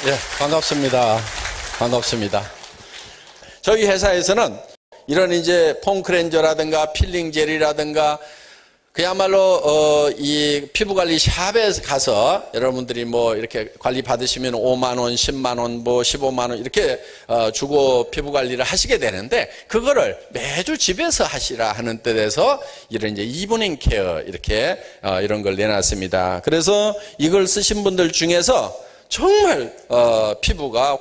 예, 반갑습니다. 반갑습니다. 저희 회사에서는 이런 이제 폼 클렌저라든가 필링 젤이라든가 그야말로 이 피부관리 샵에 가서 여러분들이 뭐 이렇게 관리 받으시면 5만 원, 10만 원, 뭐 15만 원 이렇게 주고 피부관리를 하시게 되는데 그거를 매주 집에서 하시라 하는 뜻에서 이런 이제 이브닝 케어 이렇게 이런 걸 내놨습니다. 그래서 이걸 쓰신 분들 중에서 정말 피부가 확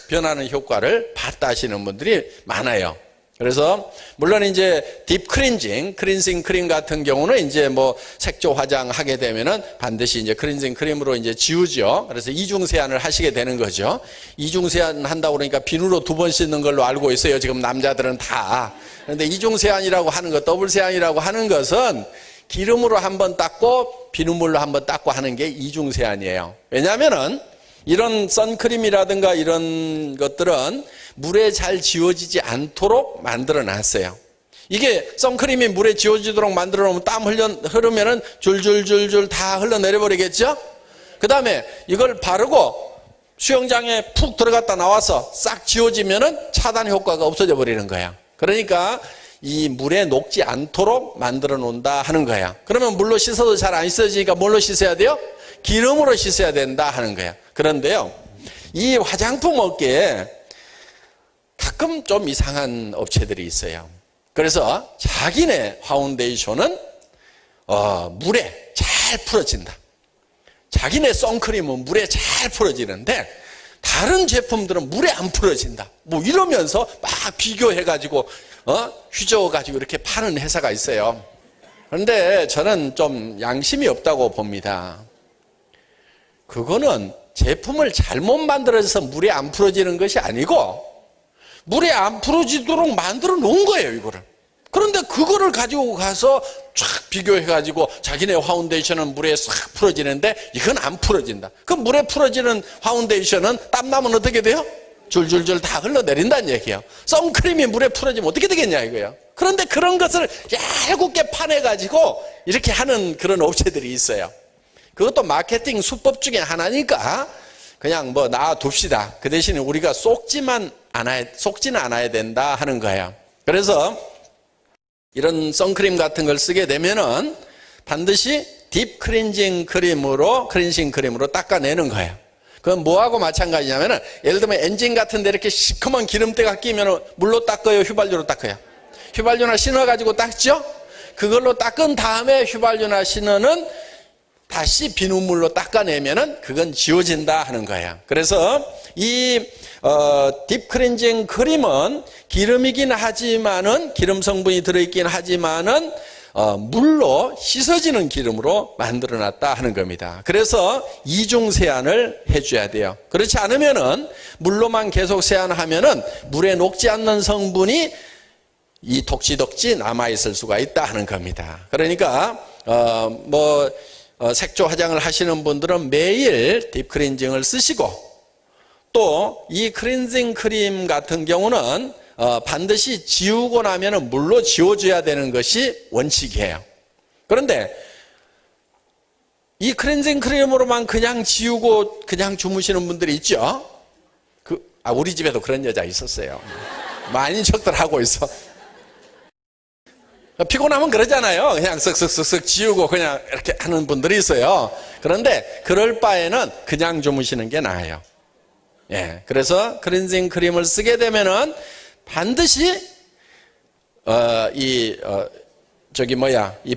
변하는 효과를 봤다 하시는 분들이 많아요. 그래서 물론 이제 딥 클렌징 크림 같은 경우는 이제 뭐 색조 화장하게 되면은 반드시 이제 클렌징 크림으로 이제 지우죠. 그래서 이중 세안을 하시게 되는 거죠. 이중 세안 한다고 그러니까 비누로 2번 씻는 걸로 알고 있어요. 지금 남자들은 다. 그런데 이중 세안이라고 하는 것, 더블 세안이라고 하는 것은 기름으로 한번 닦고 비누물로 한번 닦고 하는 게 이중 세안이에요. 왜냐하면은 이런 선크림이라든가 이런 것들은 물에 잘 지워지지 않도록 만들어 놨어요. 이게 선크림이 물에 지워지도록 만들어 놓으면 땀 흐르면은 줄줄줄줄 다 흘러내려 버리겠죠? 그 다음에 이걸 바르고 수영장에 푹 들어갔다 나와서 싹 지워지면은 차단 효과가 없어져 버리는 거야. 그러니까 이 물에 녹지 않도록 만들어 놓는다 하는 거야. 그러면 물로 씻어도 잘 안 씻어지니까 뭘로 씻어야 돼요? 기름으로 씻어야 된다 하는 거야. 그런데요, 이 화장품 업계에 가끔 좀 이상한 업체들이 있어요. 그래서 자기네 파운데이션은 물에 잘 풀어진다. 자기네 선크림은 물에 잘 풀어지는데 다른 제품들은 물에 안 풀어진다. 뭐 이러면서 막 비교해가지고 휘저어가지고 이렇게 파는 회사가 있어요. 그런데 저는 좀 양심이 없다고 봅니다. 그거는 제품을 잘못 만들어서 물에 안 풀어지는 것이 아니고 물에 안 풀어지도록 만들어 놓은 거예요, 이거를. 그런데 그거를 가지고 가서 쫙 비교해가지고 자기네 파운데이션은 물에 싹 풀어지는데 이건 안 풀어진다. 그럼 물에 풀어지는 파운데이션은 땀나면 어떻게 돼요? 줄줄줄 다 흘러내린다는 얘기예요. 선크림이 물에 풀어지면 어떻게 되겠냐 이거예요. 그런데 그런 것을 얄궂게 파내가지고 이렇게 하는 그런 업체들이 있어요. 그것도 마케팅 수법 중에 하나니까 그냥 뭐 놔둡시다. 그 대신에 우리가 속지는 않아야 된다 하는 거예요. 그래서 이런 선크림 같은 걸 쓰게 되면은 반드시 딥 클렌징 크림으로 닦아내는 거예요. 그건 뭐하고 마찬가지냐면은 예를 들면 엔진 같은 데 이렇게 시커먼 기름때가 끼면은 물로 닦아요, 휘발유로 닦아요? 휘발유나 신어 가지고 닦죠? 그걸로 닦은 다음에 휘발유나 신어는 다시 비눗물로 닦아내면은 그건 지워진다 하는 거야. 그래서 이 딥 클렌징 크림은 기름이긴 하지만은 기름 성분이 들어있긴 하지만은 물로 씻어지는 기름으로 만들어놨다 하는 겁니다. 그래서 이중 세안을 해줘야 돼요. 그렇지 않으면은 물로만 계속 세안하면은 물에 녹지 않는 성분이 이 독지독지 남아있을 수가 있다 하는 겁니다. 그러니까 색조 화장을 하시는 분들은 매일 딥 클렌징을 쓰시고 또 이 클렌징 크림 같은 경우는 반드시 지우고 나면 물로 지워줘야 되는 것이 원칙이에요. 그런데 이 클렌징 크림으로만 그냥 지우고 그냥 주무시는 분들이 있죠. 우리 집에도 그런 여자 있었어요. 많은 척들 하고 있어. 피곤하면 그러잖아요. 그냥 쓱쓱쓱쓱 지우고 그냥 이렇게 하는 분들이 있어요. 그런데 그럴 바에는 그냥 주무시는 게 나아요. 예. 그래서 클렌징 크림을 쓰게 되면은 반드시 이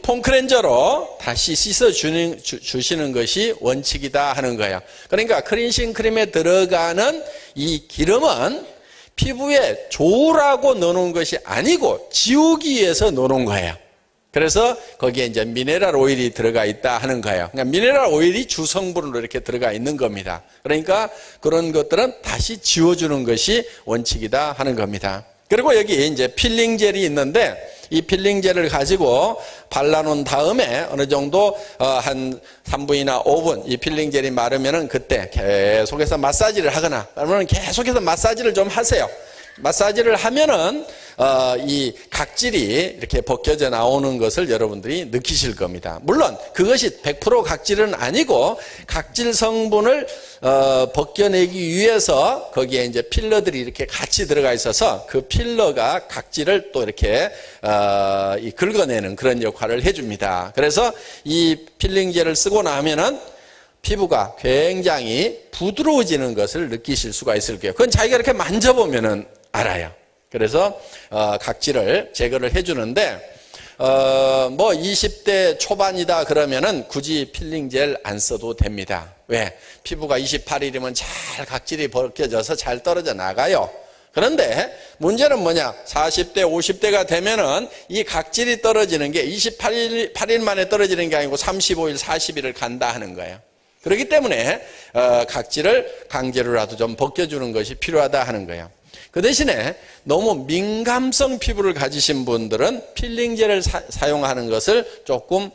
폼 클렌저로 다시 씻어 주시는 것이 원칙이다 하는 거예요. 그러니까 클렌징 크림에 들어가는 이 기름은 피부에 좋으라고 넣어놓은 것이 아니고 지우기 위해서 넣어놓은 거예요. 그래서 거기에 이제 미네랄 오일이 들어가 있다 하는 거예요. 그러니까 미네랄 오일이 주성분으로 이렇게 들어가 있는 겁니다. 그러니까 그런 것들은 다시 지워주는 것이 원칙이다 하는 겁니다. 그리고 여기 이제 필링 젤이 있는데 이 필링 젤을 가지고 발라놓은 다음에 어느 정도 한 3분이나 5분 이 필링 젤이 마르면은 그때 계속해서 마사지를 하거나 그러면 계속해서 마사지를 좀 하세요. 마사지를 하면은 이 각질이 이렇게 벗겨져 나오는 것을 여러분들이 느끼실 겁니다. 물론 그것이 100% 각질은 아니고 각질 성분을 벗겨내기 위해서 거기에 이제 필러들이 이렇게 같이 들어가 있어서 그 필러가 각질을 또 이렇게 긁어내는 그런 역할을 해줍니다. 그래서 이 필링젤을 쓰고 나면은 피부가 굉장히 부드러워지는 것을 느끼실 수가 있을 거예요. 그건 자기가 이렇게 만져보면은 알아요. 그래서 각질을 제거를 해주는데 뭐 20대 초반이다 그러면은 굳이 필링젤 안 써도 됩니다. 왜? 피부가 28일이면 잘 각질이 벗겨져서 잘 떨어져 나가요. 그런데 문제는 뭐냐? 40대, 50대가 되면은 이 각질이 떨어지는 게 28일 만에 떨어지는 게 아니고 35일, 40일을 간다 하는 거예요. 그렇기 때문에 각질을 강제로라도 좀 벗겨주는 것이 필요하다 하는 거예요. 그 대신에 너무 민감성 피부를 가지신 분들은 필링젤을 사용하는 것을 조금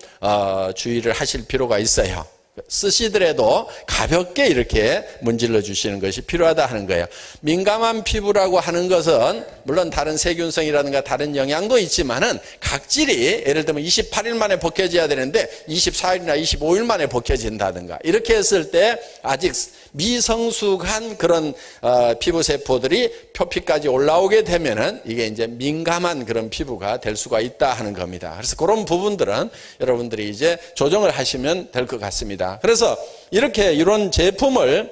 주의를 하실 필요가 있어요. 쓰시더라도 가볍게 이렇게 문질러 주시는 것이 필요하다 하는 거예요. 민감한 피부라고 하는 것은 물론 다른 세균성이라든가 다른 영향도 있지만은 각질이 예를 들면 28일 만에 벗겨져야 되는데 24일이나 25일 만에 벗겨진다든가 이렇게 했을 때 아직 미성숙한 그런 피부 세포들이 표피까지 올라오게 되면은 이게 이제 민감한 그런 피부가 될 수가 있다 하는 겁니다. 그래서 그런 부분들은 여러분들이 이제 조정을 하시면 될 것 같습니다. 그래서 이런 제품을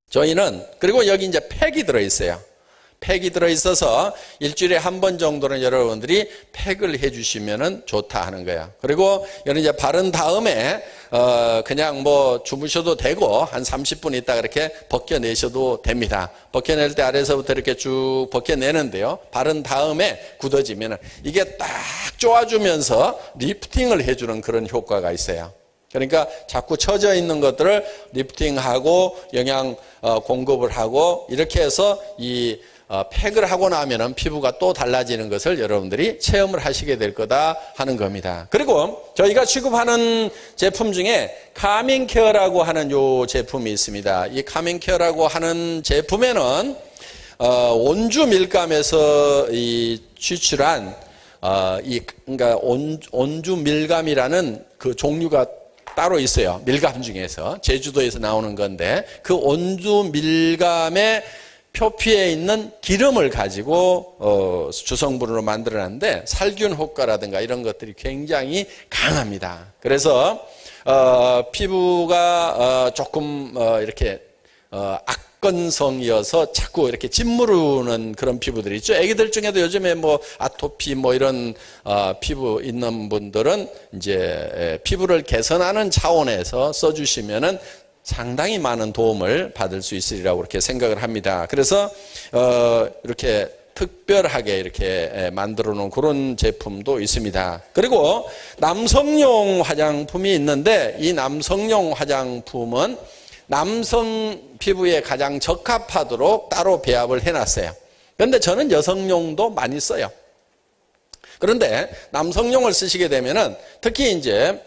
저희는 그리고 여기 이제 팩이 들어있어요. 팩이 들어있어서 일주일에 한 번 정도는 여러분들이 팩을 해주시면 좋다 하는 거예요. 그리고 이런 이제 바른 다음에 그냥 뭐 주무셔도 되고 한 30분 있다 그렇게 벗겨내셔도 됩니다. 벗겨낼 때 아래서부터 이렇게 쭉 벗겨내는데요. 바른 다음에 굳어지면 이게 딱 쪼아주면서 리프팅을 해주는 그런 효과가 있어요. 그러니까 자꾸 처져 있는 것들을 리프팅하고 영양 공급을 하고 이렇게 해서 이 팩을 하고 나면은 피부가 또 달라지는 것을 여러분들이 체험을 하시게 될 거다 하는 겁니다. 그리고 저희가 취급하는 제품 중에 카밍케어라고 하는 요 제품이 있습니다. 이 카밍케어라고 하는 제품에는 온주 밀감에서 취출한 그러니까 온주 밀감이라는 그 종류가 따로 있어요. 밀감 중에서 제주도에서 나오는 건데 그 온주 밀감의 표피에 있는 기름을 가지고 주성분으로 만들어놨는데 살균 효과라든가 이런 것들이 굉장히 강합니다. 그래서 피부가 조금 이렇게 악건성이어서 자꾸 이렇게 짓무르는 그런 피부들이 있죠. 애기들 중에도 요즘에 뭐 아토피 뭐 이런 피부 있는 분들은 이제 피부를 개선하는 차원에서 써주시면은 상당히 많은 도움을 받을 수 있으리라고 그렇게 생각을 합니다. 그래서 이렇게 특별하게 이렇게 만들어 놓은 그런 제품도 있습니다. 그리고 남성용 화장품이 있는데 이 남성용 화장품은 남성 피부에 가장 적합하도록 따로 배합을 해놨어요. 그런데 저는 여성용도 많이 써요. 그런데 남성용을 쓰시게 되면은 특히 이제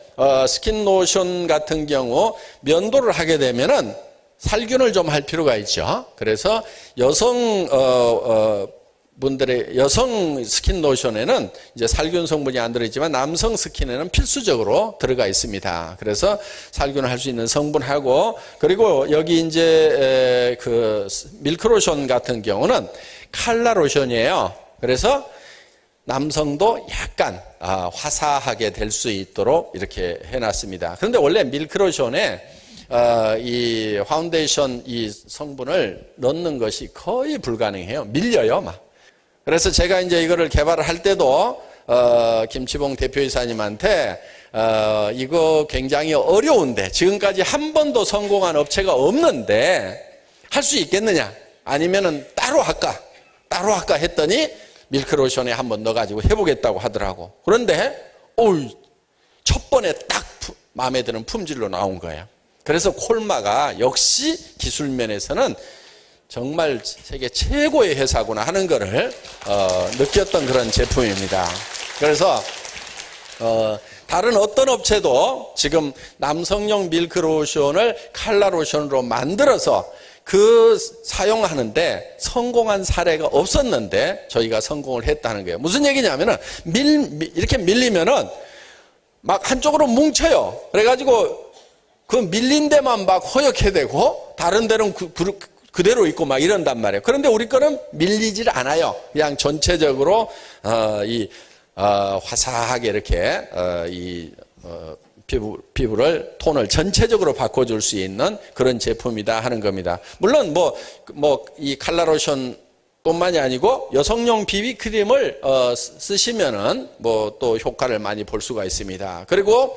스킨 로션 같은 경우 면도를 하게 되면은 살균을 좀 할 필요가 있죠. 그래서 여성 스킨 로션에는 이제 살균 성분이 안 들어있지만 남성 스킨에는 필수적으로 들어가 있습니다. 그래서 살균을 할 수 있는 성분하고 그리고 여기 이제 그 밀크 로션 같은 경우는 칼라 로션이에요. 그래서 남성도 약간 화사하게 될 수 있도록 이렇게 해놨습니다. 그런데 원래 밀크로션에 이 파운데이션 이 성분을 넣는 것이 거의 불가능해요. 밀려요, 막. 그래서 제가 이제 이거를 개발을 할 때도 김치봉 대표이사님한테 이거 굉장히 어려운데 지금까지 한 번도 성공한 업체가 없는데 할 수 있겠느냐? 아니면은 따로 할까 했더니 밀크로션에 한번 넣어가지고 해보겠다고 하더라고. 그런데 첫 번에 딱 마음에 드는 품질로 나온 거예요. 그래서 콜마가 역시 기술면에서는 정말 세계 최고의 회사구나 하는 거를 느꼈던 그런 제품입니다. 그래서 다른 어떤 업체도 지금 남성용 밀크로션을 칼라 로션으로 만들어서 그 사용하는데 성공한 사례가 없었는데 저희가 성공을 했다는 거예요. 무슨 얘기냐면은 이렇게 밀리면은 막 한쪽으로 뭉쳐요. 그래가지고 그 밀린 데만 막 허옇게 되고 다른 데는 그대로 있고 막 이런단 말이에요. 그런데 우리 거는 밀리질 않아요. 그냥 전체적으로 화사하게 이렇게 피부를 톤을 전체적으로 바꿔줄 수 있는 그런 제품이다 하는 겁니다. 물론 이 칼라로션 뿐만이 아니고 여성용 비비크림을 쓰시면은 또 효과를 많이 볼 수가 있습니다. 그리고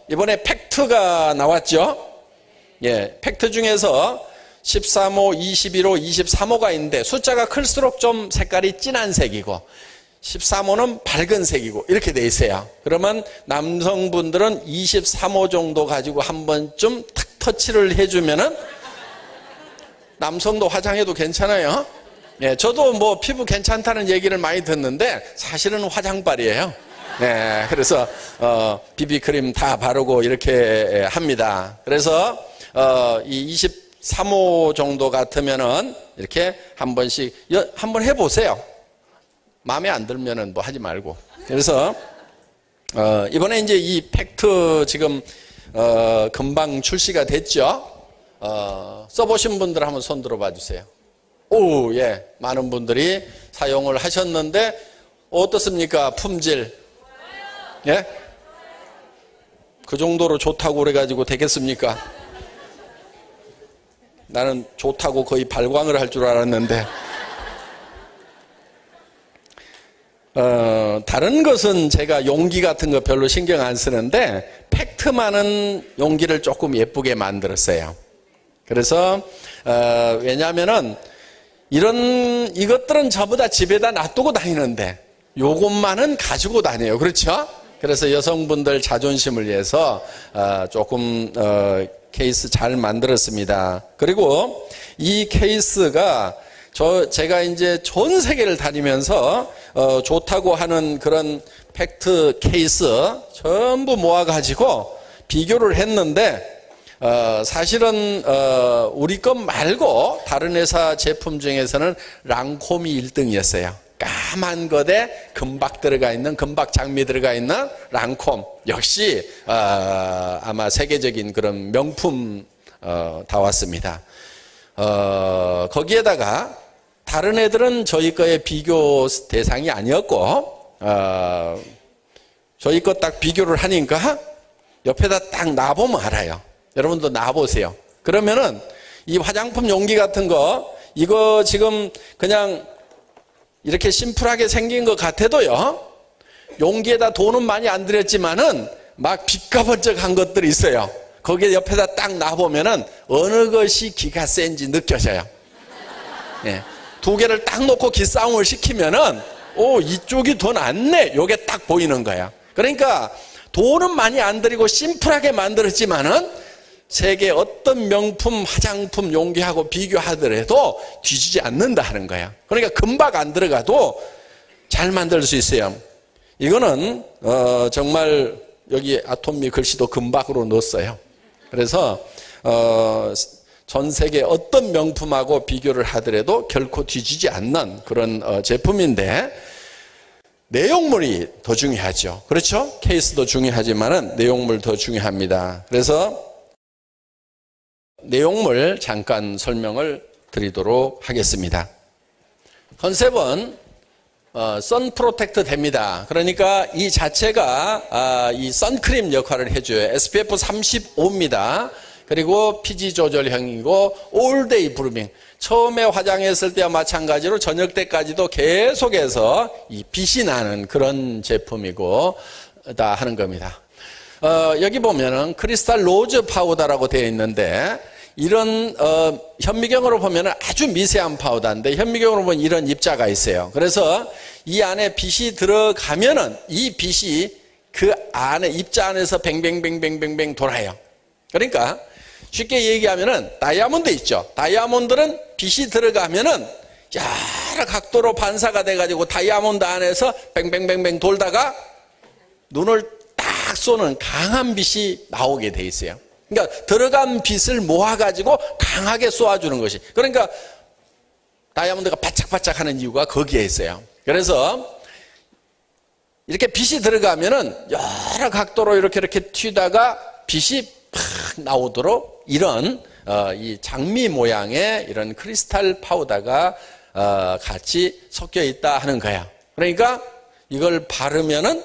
이번에 팩트가 나왔죠. 예, 팩트 중에서 13호, 21호, 23호가 있는데 숫자가 클수록 좀 색깔이 진한 색이고 13호는 밝은 색이고 이렇게 돼 있어요. 그러면 남성분들은 23호 정도 가지고 한 번쯤 탁 터치를 해주면은 남성도 화장해도 괜찮아요. 예, 저도 피부 괜찮다는 얘기를 많이 듣는데 사실은 화장빨이에요. 네, 그래서 비비크림 다 바르고 이렇게 합니다. 그래서 이 23호 정도 같으면은 이렇게 한 번씩 한번 해보세요. 마음에 안 들면은 하지 말고. 그래서 이번에 이제 이 팩트 지금 금방 출시가 됐죠. 써보신 분들 한번 손 들어봐 주세요. 오, 예, 많은 분들이 사용을 하셨는데 어떻습니까? 품질? 예? 그 정도로 좋다고 그래가지고 되겠습니까? 나는 좋다고 거의 발광을 할 줄 알았는데. 다른 것은 제가 용기 같은 거 별로 신경 안 쓰는데 팩트만은 용기를 조금 예쁘게 만들었어요. 그래서 왜냐하면은 이것들은 전부 다 집에다 놔두고 다니는데 요것만은 가지고 다녀요. 그렇죠? 그래서 여성분들 자존심을 위해서 조금 케이스 잘 만들었습니다. 그리고 이 케이스가 제가 이제 전 세계를 다니면서 좋다고 하는 그런 팩트 케이스 전부 모아가지고 비교를 했는데 사실은 우리 것 말고 다른 회사 제품 중에서는 랑콤이 1등이었어요. 까만 것에 금박 들어가 있는, 금박 장미 들어가 있는 랑콤. 역시 아마 세계적인 그런 명품 다왔습니다. 거기에다가 다른 애들은 저희 거의 비교 대상이 아니었고 저희 거 딱 비교를 하니까 옆에다 딱 놔보면 알아요. 여러분도 놔보세요. 그러면은 이 화장품 용기 같은 거 이거 지금 그냥 이렇게 심플하게 생긴 것 같아도요, 용기에다 돈은 많이 안 들였지만은 막 빛가번쩍한 것들이 있어요. 거기에 옆에다 딱 놔보면은 어느 것이 기가 센지 느껴져요. 예. 두 개를 딱 놓고 기싸움을 시키면은 이쪽이 더 낫네, 요게 딱 보이는 거야. 그러니까 돈은 많이 안 들이고 심플하게 만들었지만은 세계 어떤 명품 화장품 용기하고 비교하더라도 뒤지지 않는다 하는 거야. 그러니까 금박 안 들어가도 잘 만들 수 있어요. 이거는 정말 여기 아토미 글씨도 금박으로 넣었어요. 그래서 전 세계 어떤 명품하고 비교를 하더라도 결코 뒤지지 않는 그런 제품인데 내용물이 더 중요하죠. 그렇죠? 케이스도 중요하지만은 내용물 더 중요합니다. 그래서 내용물 잠깐 설명을 드리도록 하겠습니다. 컨셉은 선 프로텍트 됩니다. 그러니까 이 자체가 이 선크림 역할을 해줘요. SPF 35입니다. 그리고 피지 조절형이고 올데이 브루밍. 처음에 화장했을 때와 마찬가지로 저녁 때까지도 계속해서 이 빛이 나는 그런 제품이고 다 하는 겁니다. 여기 보면은 크리스탈 로즈 파우더라고 되어 있는데 이런 현미경으로 보면은 아주 미세한 파우더인데 현미경으로 보면 이런 입자가 있어요. 그래서 이 안에 빛이 들어가면은 이 빛이 그 안에 입자 안에서 뱅뱅뱅뱅뱅뱅 돌아요. 그러니까 쉽게 얘기하면은 다이아몬드 있죠. 다이아몬드는 빛이 들어가면은 여러 각도로 반사가 돼가지고 다이아몬드 안에서 뱅뱅뱅뱅 돌다가 눈을 딱 쏘는 강한 빛이 나오게 돼 있어요. 그러니까 들어간 빛을 모아가지고 강하게 쏘아주는 것이. 그러니까 다이아몬드가 바짝바짝하는 이유가 거기에 있어요. 그래서 이렇게 빛이 들어가면은 여러 각도로 이렇게 튀다가 빛이 팍 나오도록 이런 이 장미 모양의 이런 크리스탈 파우더가 같이 섞여 있다 하는 거야. 그러니까 이걸 바르면은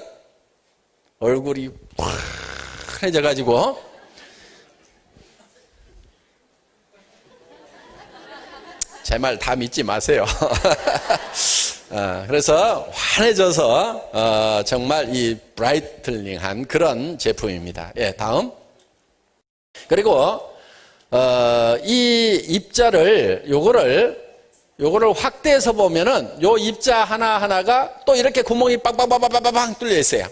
얼굴이 환해져 가지고 제 말 다 믿지 마세요. 그래서 환해져서 정말 이 브라이틀링한 그런 제품입니다. 예, 다음. 그리고 이 입자를 요거를 확대해서 보면은 요 입자 하나하나가 또 이렇게 구멍이 빵빵빵빵빵 뚫려 있어요.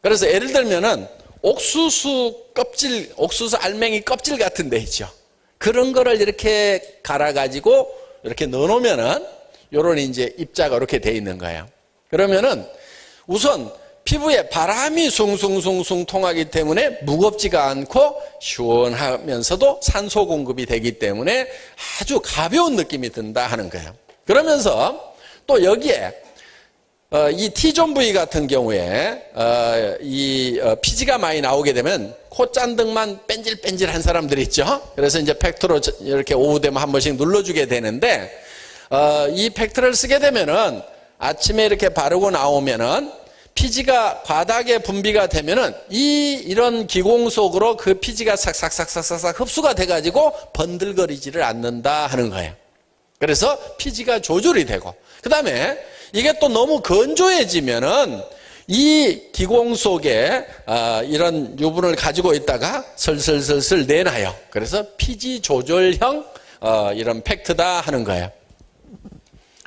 그래서 예를 들면은 옥수수 껍질, 옥수수 알맹이 껍질 같은 데 있죠. 그런 거를 이렇게 갈아가지고 이렇게 넣어놓으면은 요런 이제 입자가 이렇게 돼 있는 거예요. 그러면은 우선 피부에 바람이 숭숭숭숭 통하기 때문에 무겁지가 않고 시원하면서도 산소 공급이 되기 때문에 아주 가벼운 느낌이 든다 하는 거예요. 그러면서 또 여기에 이 T존 부위 같은 경우에 피지가 많이 나오게 되면 콧잔등만 뺀질뺀질한 사람들이 있죠. 그래서 이제 팩트로 이렇게 오후 되면 한 번씩 눌러주게 되는데 이 팩트를 쓰게 되면은 아침에 이렇게 바르고 나오면은 피지가 과다하게 분비가 되면은 이런 기공 속으로 그 피지가 싹싹싹싹싹 흡수가 돼가지고 번들거리지를 않는다 하는 거예요. 그래서 피지가 조절이 되고, 그 다음에 이게 또 너무 건조해지면은 이 기공 속에 이런 유분을 가지고 있다가 슬슬슬슬 내놔요. 그래서 피지 조절형 이런 팩트다 하는 거예요.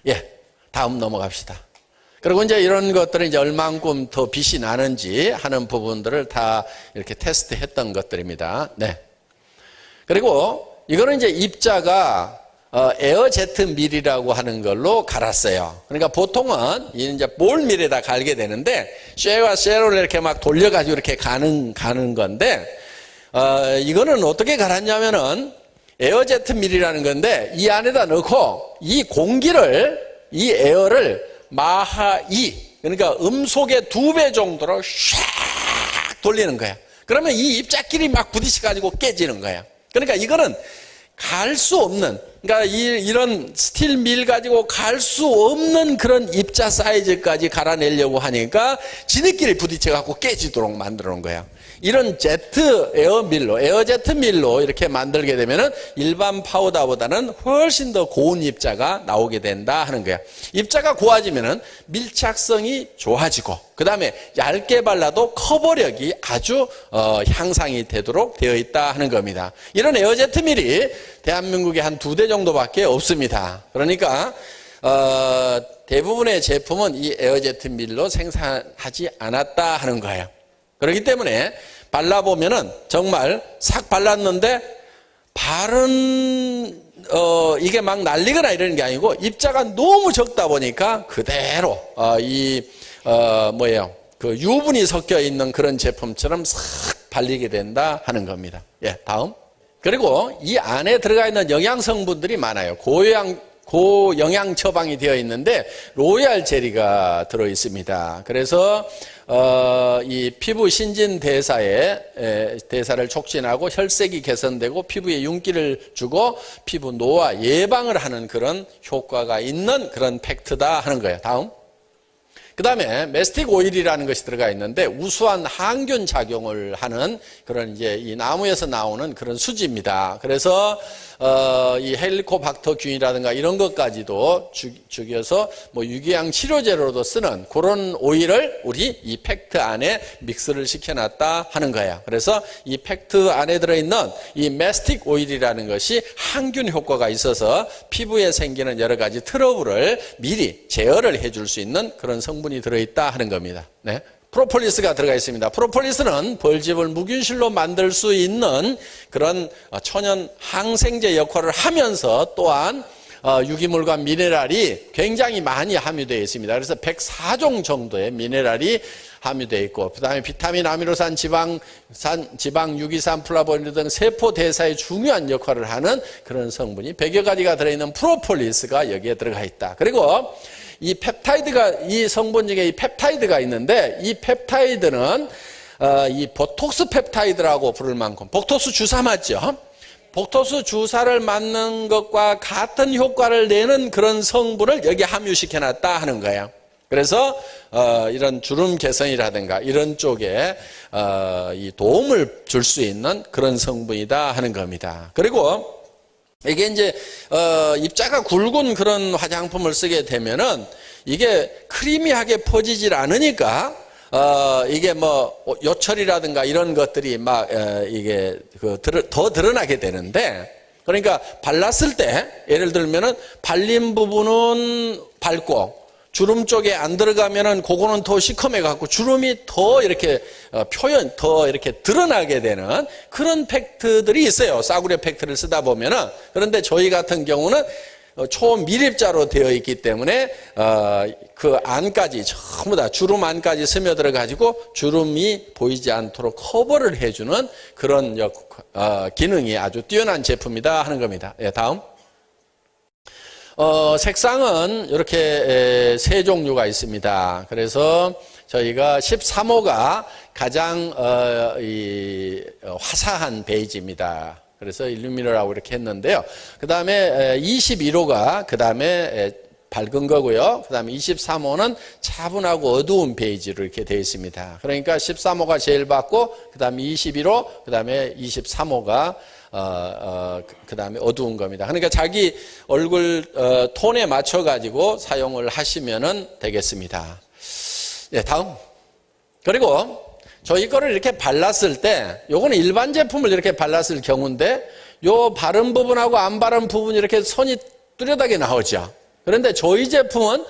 예, 다음 넘어갑시다. 그리고 이제 이런 것들은 이제 얼만큼 더 빛이 나는지 하는 부분들을 다 이렇게 테스트했던 것들입니다. 네. 그리고 이거는 이제 입자가 에어제트 밀이라고 하는 걸로 갈았어요. 그러니까 보통은 이제 볼 밀에다 갈게 되는데 쉐와 쉐로를 이렇게 막 돌려가지고 이렇게 가는 건데 이거는 어떻게 갈았냐면은 에어제트 밀이라는 건데 이 안에다 넣고 이 공기를 이 에어를 마하 2 그러니까 음속의 2배 정도로 샥 돌리는 거야. 그러면 이 입자끼리 막 부딪혀 가지고 깨지는 거야. 그러니까 이거는 갈 수 없는, 그러니까 이런 스틸 밀 가지고 갈 수 없는 그런 입자 사이즈까지 갈아내려고 하니까 지네끼리 부딪혀 갖고 깨지도록 만들어 놓은 거야. 이런 에어제트 밀로 이렇게 만들게 되면은 일반 파우더보다는 훨씬 더 고운 입자가 나오게 된다 하는 거야. 입자가 고와지면은 밀착성이 좋아지고, 그 다음에 얇게 발라도 커버력이 아주 향상이 되도록 되어 있다 하는 겁니다. 이런 에어제트 밀이 대한민국에 한 2대 정도밖에 없습니다. 그러니까 대부분의 제품은 이 에어제트 밀로 생산하지 않았다 하는 거예요. 그렇기 때문에 발라보면은 정말 싹 발랐는데 이게 막 날리거나 이러는 게 아니고 입자가 너무 적다 보니까 그대로 그 유분이 섞여 있는 그런 제품처럼 싹 발리게 된다 하는 겁니다. 예, 다음. 그리고 이 안에 들어가 있는 영양 성분들이 많아요. 고영양 처방이 되어 있는데 로얄 젤리가 들어 있습니다. 그래서 이 피부 신진 대사를 촉진하고 혈색이 개선되고 피부에 윤기를 주고 피부 노화 예방을 하는 그런 효과가 있는 그런 팩트다 하는 거예요. 다음. 그 다음에 메스틱 오일이라는 것이 들어가 있는데 우수한 항균 작용을 하는 그런 이제 이 나무에서 나오는 그런 수지입니다. 그래서 이 헬리코박터균이라든가 이런 것까지도 죽여서 뭐 유기양 치료제로도 쓰는 그런 오일을 우리 이 팩트 안에 믹스를 시켜놨다 하는 거야. 그래서 이 팩트 안에 들어있는 이 메스틱 오일이라는 것이 항균 효과가 있어서 피부에 생기는 여러 가지 트러블을 미리 제어를 해줄 수 있는 그런 성분이 들어있다 하는 겁니다. 네. 프로폴리스가 들어가 있습니다. 프로폴리스는 벌집을 무균실로 만들 수 있는 그런 천연 항생제 역할을 하면서 또한 유기물과 미네랄이 굉장히 많이 함유되어 있습니다. 그래서 104종 정도의 미네랄이 함유되어 있고, 그 다음에 비타민, 아미노산, 지방, 유기산, 플라보노이드 등 세포 대사에 중요한 역할을 하는 그런 성분이 100여 가지가 들어있는 프로폴리스가 여기에 들어가 있다. 그리고 이 펩타이드가, 이 성분 중에 이 펩타이드가 있는데, 이 펩타이드는 이 보톡스 펩타이드라고 부를 만큼, 복토스 주사 맞죠? 복토스 주사를 맞는 것과 같은 효과를 내는 그런 성분을 여기에 함유시켜놨다 하는 거예요. 그래서 이런 주름 개선이라든가 이런 쪽에 이 도움을 줄 수 있는 그런 성분이다 하는 겁니다. 그리고 이게 이제 입자가 굵은 그런 화장품을 쓰게 되면은 이게 크리미하게 퍼지질 않으니까 이게 뭐 요철이라든가 이런 것들이 막 이게 더 드러나게 되는데, 그러니까 발랐을 때 예를 들면은 발린 부분은 밝고 주름 쪽에 안 들어가면은 그거는 더 시커매 갖고 주름이 더 이렇게 더 이렇게 드러나게 되는 그런 팩트들이 있어요. 싸구려 팩트를 쓰다 보면은. 그런데 저희 같은 경우는 초밀입자로 되어 있기 때문에 그 안까지 전부 다 주름 안까지 스며들어 가지고 주름이 보이지 않도록 커버를 해주는 그런 기능이 아주 뛰어난 제품이다 하는 겁니다. 예, 다음. 색상은 이렇게 세 종류가 있습니다. 그래서 저희가 13호가 가장 화사한 베이지입니다. 그래서 일루미너라고 이렇게 했는데요. 그 다음에 21호가 그 다음에 밝은 거고요. 그 다음에 23호는 차분하고 어두운 베이지로 이렇게 되어 있습니다. 그러니까 13호가 제일 밝고, 그 다음에 21호, 그 다음에 23호가 그 다음에 어두운 겁니다. 그러니까 자기 얼굴 톤에 맞춰 가지고 사용을 하시면 되겠습니다. 네, 다음. 그리고 저희 거를 이렇게 발랐을 때, 요거는 일반 제품을 이렇게 발랐을 경우인데, 요 바른 부분하고 안 바른 부분이 이렇게 선이 뚜렷하게 나오죠. 그런데 저희 제품은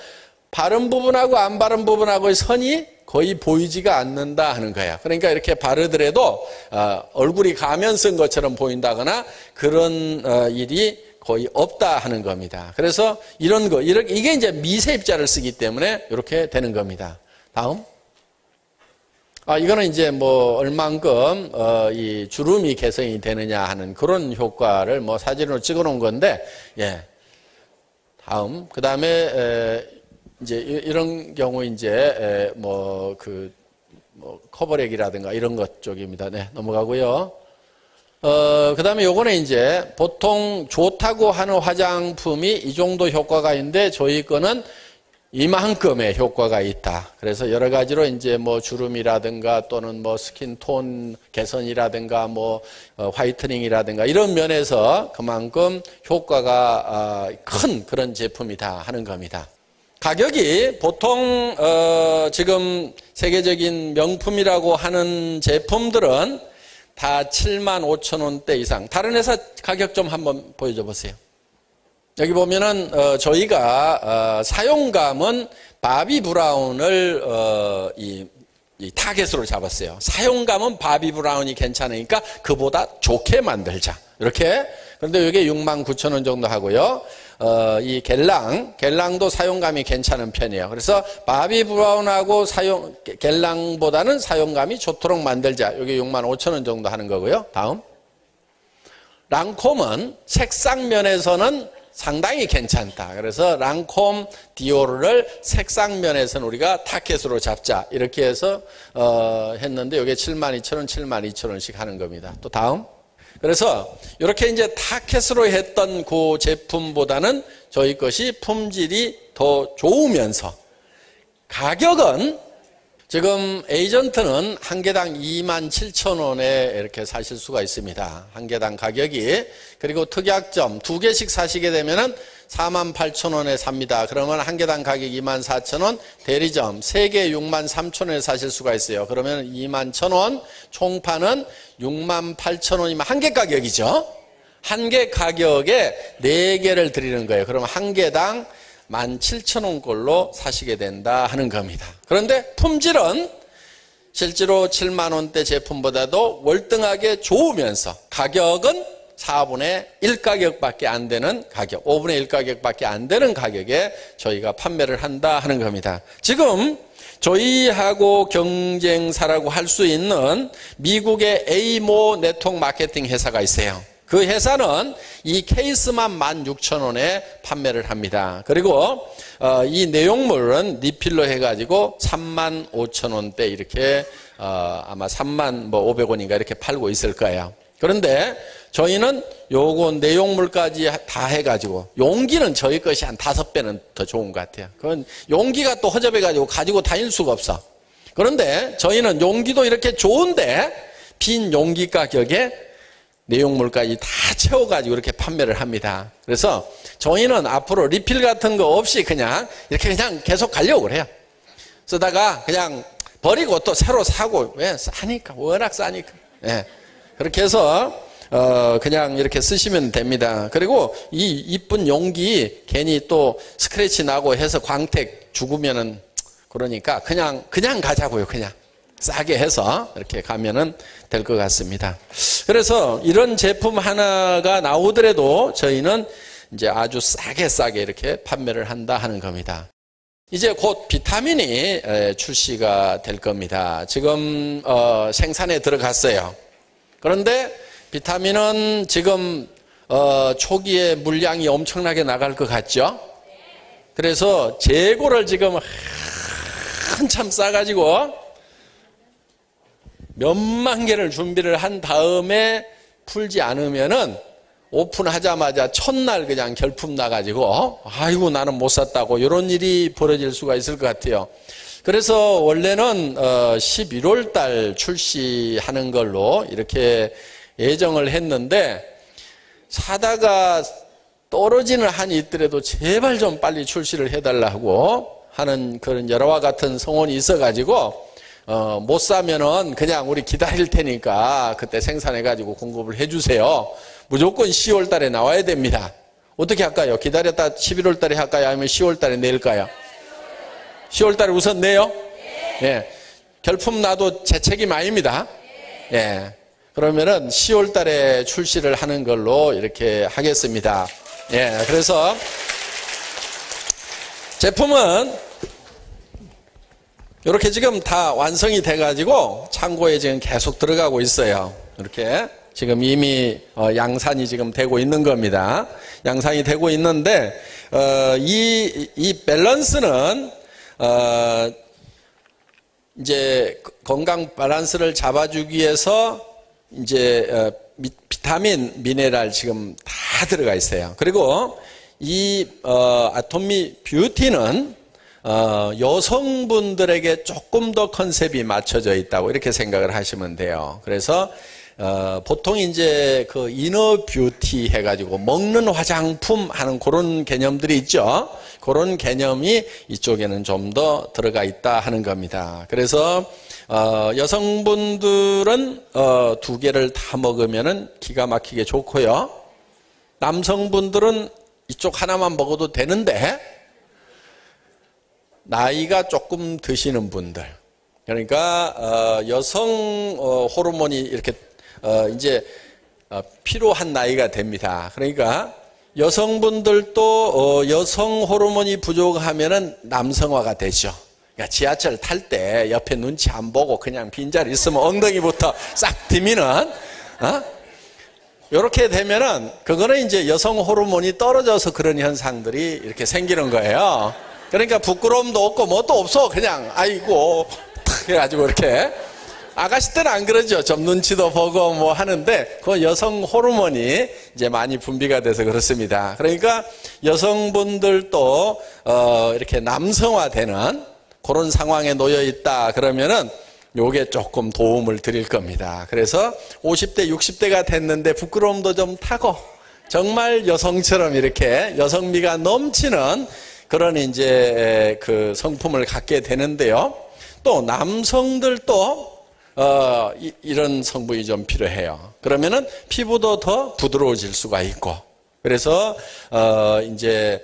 바른 부분하고 안 바른 부분하고의 선이 거의 보이지가 않는다 하는 거야. 그러니까 이렇게 바르더라도 얼굴이 가면 쓴 것처럼 보인다거나 그런 일이 거의 없다 하는 겁니다. 그래서 이런 거, 이게 이제 미세 입자를 쓰기 때문에 이렇게 되는 겁니다. 다음. 이거는 이제 뭐 얼만큼 이 주름이 개선이 되느냐 하는 그런 효과를 뭐 사진으로 찍어 놓은 건데, 예. 다음. 그 다음에 이제 이런 경우 이제 뭐 커버력이라든가 이런 것 쪽입니다. 네, 넘어가고요. 그 다음에 요거는 이제 보통 좋다고 하는 화장품이 이 정도 효과가 있는데 저희 거는 이만큼의 효과가 있다. 그래서 여러 가지로 이제 뭐 주름이라든가 또는 뭐 스킨톤 개선이라든가 뭐 화이트닝이라든가 이런 면에서 그만큼 효과가 큰 그런 제품이다 하는 겁니다. 가격이 보통 지금 세계적인 명품이라고 하는 제품들은 다 75,000원대 이상. 다른 회사 가격 좀 한번 보여줘 보세요. 여기 보면은 저희가 사용감은 바비 브라운을 이 타겟으로 잡았어요. 사용감은 바비 브라운이 괜찮으니까 그보다 좋게 만들자. 이렇게. 그런데 이게 69,000원 정도 하고요. 이 겔랑도 사용감이 괜찮은 편이에요. 그래서 바비 브라운하고 겔랑보다는 사용감이 좋도록 만들자. 이게 65,000원 정도 하는 거고요. 다음. 랑콤은 색상 면에서는 상당히 괜찮다. 그래서 랑콤 디오르를 색상 면에서는 우리가 타켓으로 잡자. 이렇게 해서 했는데 이게 72,000원, 72,000원씩 하는 겁니다. 또 다음. 그래서 이렇게 이제 타켓으로 했던 그 제품보다는 저희 것이 품질이 더 좋으면서 가격은 지금 에이전트는 한 개당 27,000원에 이렇게 사실 수가 있습니다. 한 개당 가격이. 그리고 특약점 2개씩 사시게 되면은 48,000원에 삽니다. 그러면 한 개당 가격 24,000원, 대리점 3개 63,000원에 사실 수가 있어요. 그러면 21,000원, 총판은 68,000원이면 한 개 가격이죠. 한 개 가격에 4개를 드리는 거예요. 그러면 한 개당 17,000원 꼴로 사시게 된다 하는 겁니다. 그런데 품질은 실제로 7만 원대 제품보다도 월등하게 좋으면서 가격은 4분의 1 가격밖에 안 되는 가격, 5분의 1 가격밖에 안 되는 가격에 저희가 판매를 한다 하는 겁니다. 지금 저희하고 경쟁사라고 할 수 있는 미국의 에이모 네트워크 마케팅 회사가 있어요. 그 회사는 이 케이스만 16,000원에 판매를 합니다. 그리고 이 내용물은 리필로 해가지고 35,000원대 이렇게 아마 35,500원인가 이렇게 팔고 있을 거예요. 그런데 저희는 요거 내용물까지 다 해가지고 용기는 저희 것이 한 5배는 더 좋은 것 같아요. 그건 용기가 또 허접해가지고 가지고 다닐 수가 없어. 그런데 저희는 용기도 이렇게 좋은데 빈 용기 가격에 내용물까지 다 채워가지고 이렇게 판매를 합니다. 그래서 저희는 앞으로 리필 같은 거 없이 그냥 이렇게 그냥 계속 가려고 그래요. 쓰다가 그냥 버리고 또 새로 사고, 왜? 싸니까, 워낙 싸니까. 예. 그렇게 해서 그냥 이렇게 쓰시면 됩니다. 그리고 이 이쁜 용기 괜히 또 스크래치 나고 해서 광택 죽으면은 그러니까 그냥 가자고요. 그냥 싸게 해서 이렇게 가면은 될 것 같습니다. 그래서 이런 제품 하나가 나오더라도 저희는 이제 아주 싸게 이렇게 판매를 한다 하는 겁니다. 이제 곧 비타민이 출시가 될 겁니다. 지금 생산에 들어갔어요. 그런데 비타민은 지금 초기에 물량이 엄청나게 나갈 것 같죠? 그래서 재고를 지금 한참 싸가지고 몇만 개를 준비를 한 다음에 풀지 않으면은 오픈하자마자 첫날 그냥 결품 나가지고 아이고 나는 못 샀다고 이런 일이 벌어질 수가 있을 것 같아요. 그래서 원래는 11월 달 출시하는 걸로 이렇게 예정을 했는데 사다가 떨어지는 한이 있더라도 제발 좀 빨리 출시를 해달라고 하는 그런 여러와 같은 성원이 있어가지고 못 사면은 그냥 우리 기다릴 테니까 그때 생산해가지고 공급을 해주세요. 무조건 10월 달에 나와야 됩니다. 어떻게 할까요? 기다렸다 11월 달에 할까요? 아니면 10월 달에 낼까요? 10월 달에 우선 내요? 예. 결품 나도 제 책임 아닙니다. 예. 그러면은 10월 달에 출시를 하는 걸로 이렇게 하겠습니다. 예. 그래서 제품은 이렇게 지금 다 완성이 돼가지고 창고에 지금 계속 들어가고 있어요. 이렇게 지금 이미 양산이 지금 되고 있는 겁니다. 양산이 되고 있는데 이 밸런스는 이제 건강 밸런스를 잡아주기 위해서 이제 비타민, 미네랄 지금 다 들어가 있어요. 그리고 이 아토미 뷰티는 여성분들에게 조금 더 컨셉이 맞춰져 있다고 이렇게 생각을 하시면 돼요. 그래서 보통 이제 그 이너 뷰티 해가지고 먹는 화장품 하는 그런 개념들이 있죠. 그런 개념이 이쪽에는 좀 더 들어가 있다 하는 겁니다. 그래서 여성분들은 2개를 다 먹으면은 기가 막히게 좋고요. 남성분들은 이쪽 하나만 먹어도 되는데 나이가 조금 드시는 분들, 그러니까 여성 호르몬이 이렇게 이제 필요한 나이가 됩니다. 그러니까 여성분들도 여성 호르몬이 부족하면은 남성화가 되죠. 그러니까 지하철 탈 때 옆에 눈치 안 보고 그냥 빈자리 있으면 엉덩이부터 싹 디미는 이렇게 되면은 그거는 이제 여성 호르몬이 떨어져서 그런 현상들이 이렇게 생기는 거예요. 그러니까 부끄러움도 없고 뭣도 없어. 그냥 아이고 탁 해가지고 이렇게. 아가씨 때는 안 그러죠. 좀 눈치도 보고 뭐 하는데 그 여성 호르몬이 이제 많이 분비가 돼서 그렇습니다. 그러니까 여성분들도 이렇게 남성화되는 그런 상황에 놓여 있다 그러면은 요게 조금 도움을 드릴 겁니다. 그래서 50대 60대가 됐는데 부끄러움도 좀 타고 정말 여성처럼 이렇게 여성미가 넘치는 그런 이제 그 성품을 갖게 되는데요. 또 남성들도 이런 성분이 좀 필요해요. 그러면은 피부도 더 부드러워질 수가 있고. 그래서 이제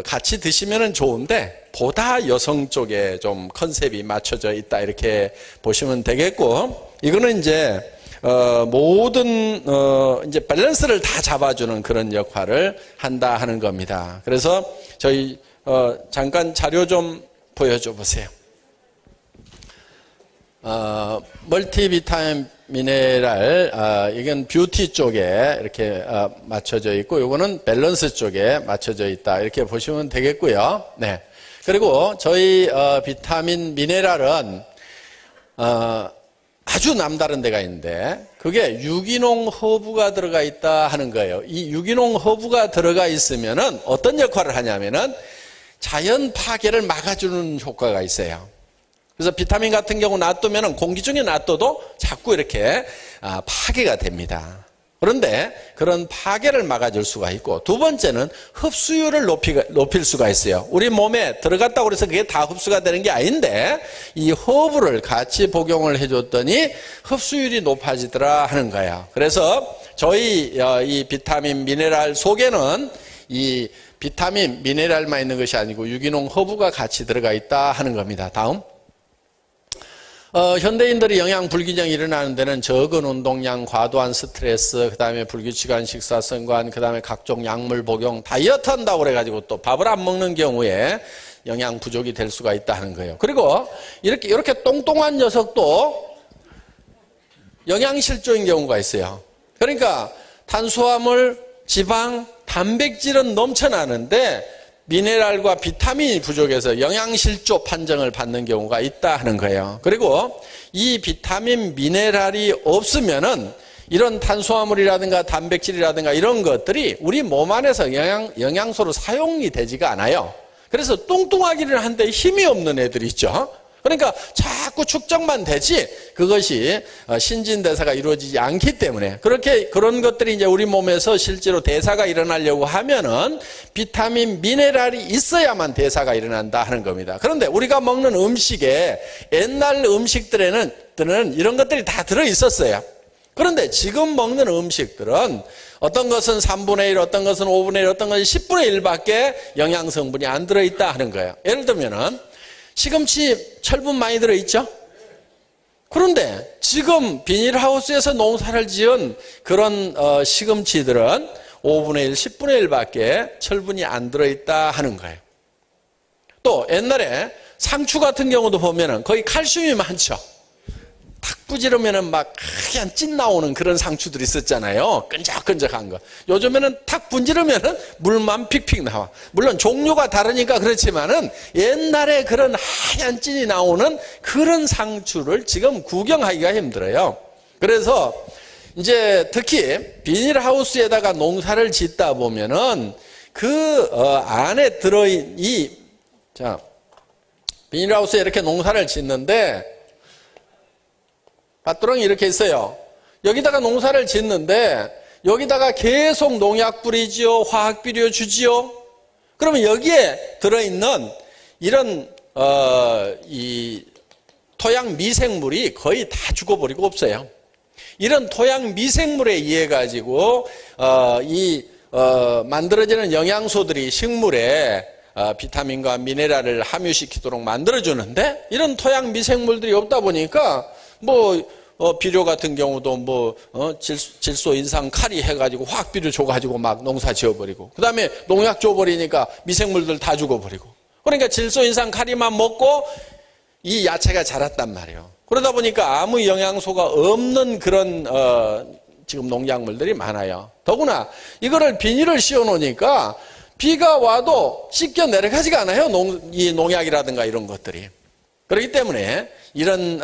같이 드시면은 좋은데 보다 여성 쪽에 좀 컨셉이 맞춰져 있다 이렇게 보시면 되겠고, 이거는 이제 모든 이제 밸런스를 다 잡아주는 그런 역할을 한다 하는 겁니다. 그래서 저희 잠깐 자료 좀 보여줘 보세요. 멀티비타민 미네랄, 이건 뷰티 쪽에 이렇게 맞춰져 있고, 요거는 밸런스 쪽에 맞춰져 있다. 이렇게 보시면 되겠고요. 네. 그리고 저희 비타민 미네랄은 아주 남다른 데가 있는데, 그게 유기농 허브가 들어가 있다 하는 거예요. 이 유기농 허브가 들어가 있으면은 어떤 역할을 하냐면은 자연 파괴를 막아주는 효과가 있어요. 그래서 비타민 같은 경우 놔두면 공기 중에 놔둬도 자꾸 이렇게 파괴가 됩니다. 그런데 그런 파괴를 막아줄 수가 있고, 두 번째는 흡수율을 높일 수가 있어요. 우리 몸에 들어갔다고 해서 그게 다 흡수가 되는 게 아닌데, 이 허브를 같이 복용을 해줬더니 흡수율이 높아지더라 하는 거예요. 그래서 저희 이 비타민 미네랄 속에는 이 비타민 미네랄만 있는 것이 아니고 유기농 허브가 같이 들어가 있다 하는 겁니다. 다음. 현대인들이 영양 불균형이 일어나는 데는 적은 운동량, 과도한 스트레스, 그 다음에 불규칙한 식사 습관, 그 다음에 각종 약물 복용, 다이어트 한다고 그래가지고 또 밥을 안 먹는 경우에 영양 부족이 될 수가 있다 하는 거예요. 그리고 이렇게 똥똥한 녀석도 영양실조인 경우가 있어요. 그러니까 탄수화물, 지방, 단백질은 넘쳐나는데 미네랄과 비타민이 부족해서 영양실조 판정을 받는 경우가 있다 하는 거예요. 그리고 이 비타민 미네랄이 없으면은 이런 탄수화물이라든가 단백질이라든가 이런 것들이 우리 몸 안에서 영양소로 사용이 되지가 않아요. 그래서 뚱뚱하기는 한데 힘이 없는 애들이 있죠. 그러니까 자꾸 축적만 되지 그것이 신진대사가 이루어지지 않기 때문에 그런 것들이 이제 우리 몸에서 실제로 대사가 일어나려고 하면은 비타민 미네랄이 있어야만 대사가 일어난다 하는 겁니다. 그런데 우리가 먹는 음식에 옛날 음식들에는 이런 것들이 다 들어 있었어요. 그런데 지금 먹는 음식들은 어떤 것은 3분의 1, 어떤 것은 5분의 1, 어떤 것은 10분의 1밖에 영양 성분이 안 들어있다 하는 거예요. 예를 들면은 시금치 철분 많이 들어있죠? 그런데 지금 비닐하우스에서 농사를 지은 그런 시금치들은 5분의 1, 10분의 1밖에 철분이 안 들어있다 하는 거예요. 또 옛날에 상추 같은 경우도 보면은 거의 칼슘이 많죠. 탁 부지르면은 막 하얀 찐 나오는 그런 상추들이 있었잖아요. 끈적끈적한 거. 요즘에는 탁 분지르면은 물만 픽픽 나와. 물론 종류가 다르니까 그렇지만은 옛날에 그런 하얀 찐이 나오는 그런 상추를 지금 구경하기가 힘들어요. 그래서 이제 특히 비닐하우스에다가 농사를 짓다 보면은 그 안에 들어있는 비닐하우스에 이렇게 농사를 짓는데 밭두렁이 이렇게 있어요. 여기다가 농사를 짓는데 여기다가 계속 농약 뿌리지요, 화학 비료 주지요. 그러면 여기에 들어있는 이런 이 토양 미생물이 거의 다 죽어버리고 없어요. 이런 토양 미생물에 의해 가지고 만들어지는 영양소들이 식물에 비타민과 미네랄을 함유시키도록 만들어주는데 이런 토양 미생물들이 없다 보니까 비료 같은 경우도 질소, 인상, 카리 해가지고 화학 비료 줘가지고 막 농사 지어버리고 그 다음에 농약 줘버리니까 미생물들 다 죽어버리고 그러니까 질소, 인상, 카리만 먹고 이 야채가 자랐단 말이에요. 그러다 보니까 아무 영양소가 없는 그런 지금 농작물들이 많아요. 더구나 이거를 비닐을 씌워 놓으니까 비가 와도 씻겨 내려가지가 않아요. 이 농약이라든가 이런 것들이. 그렇기 때문에 이런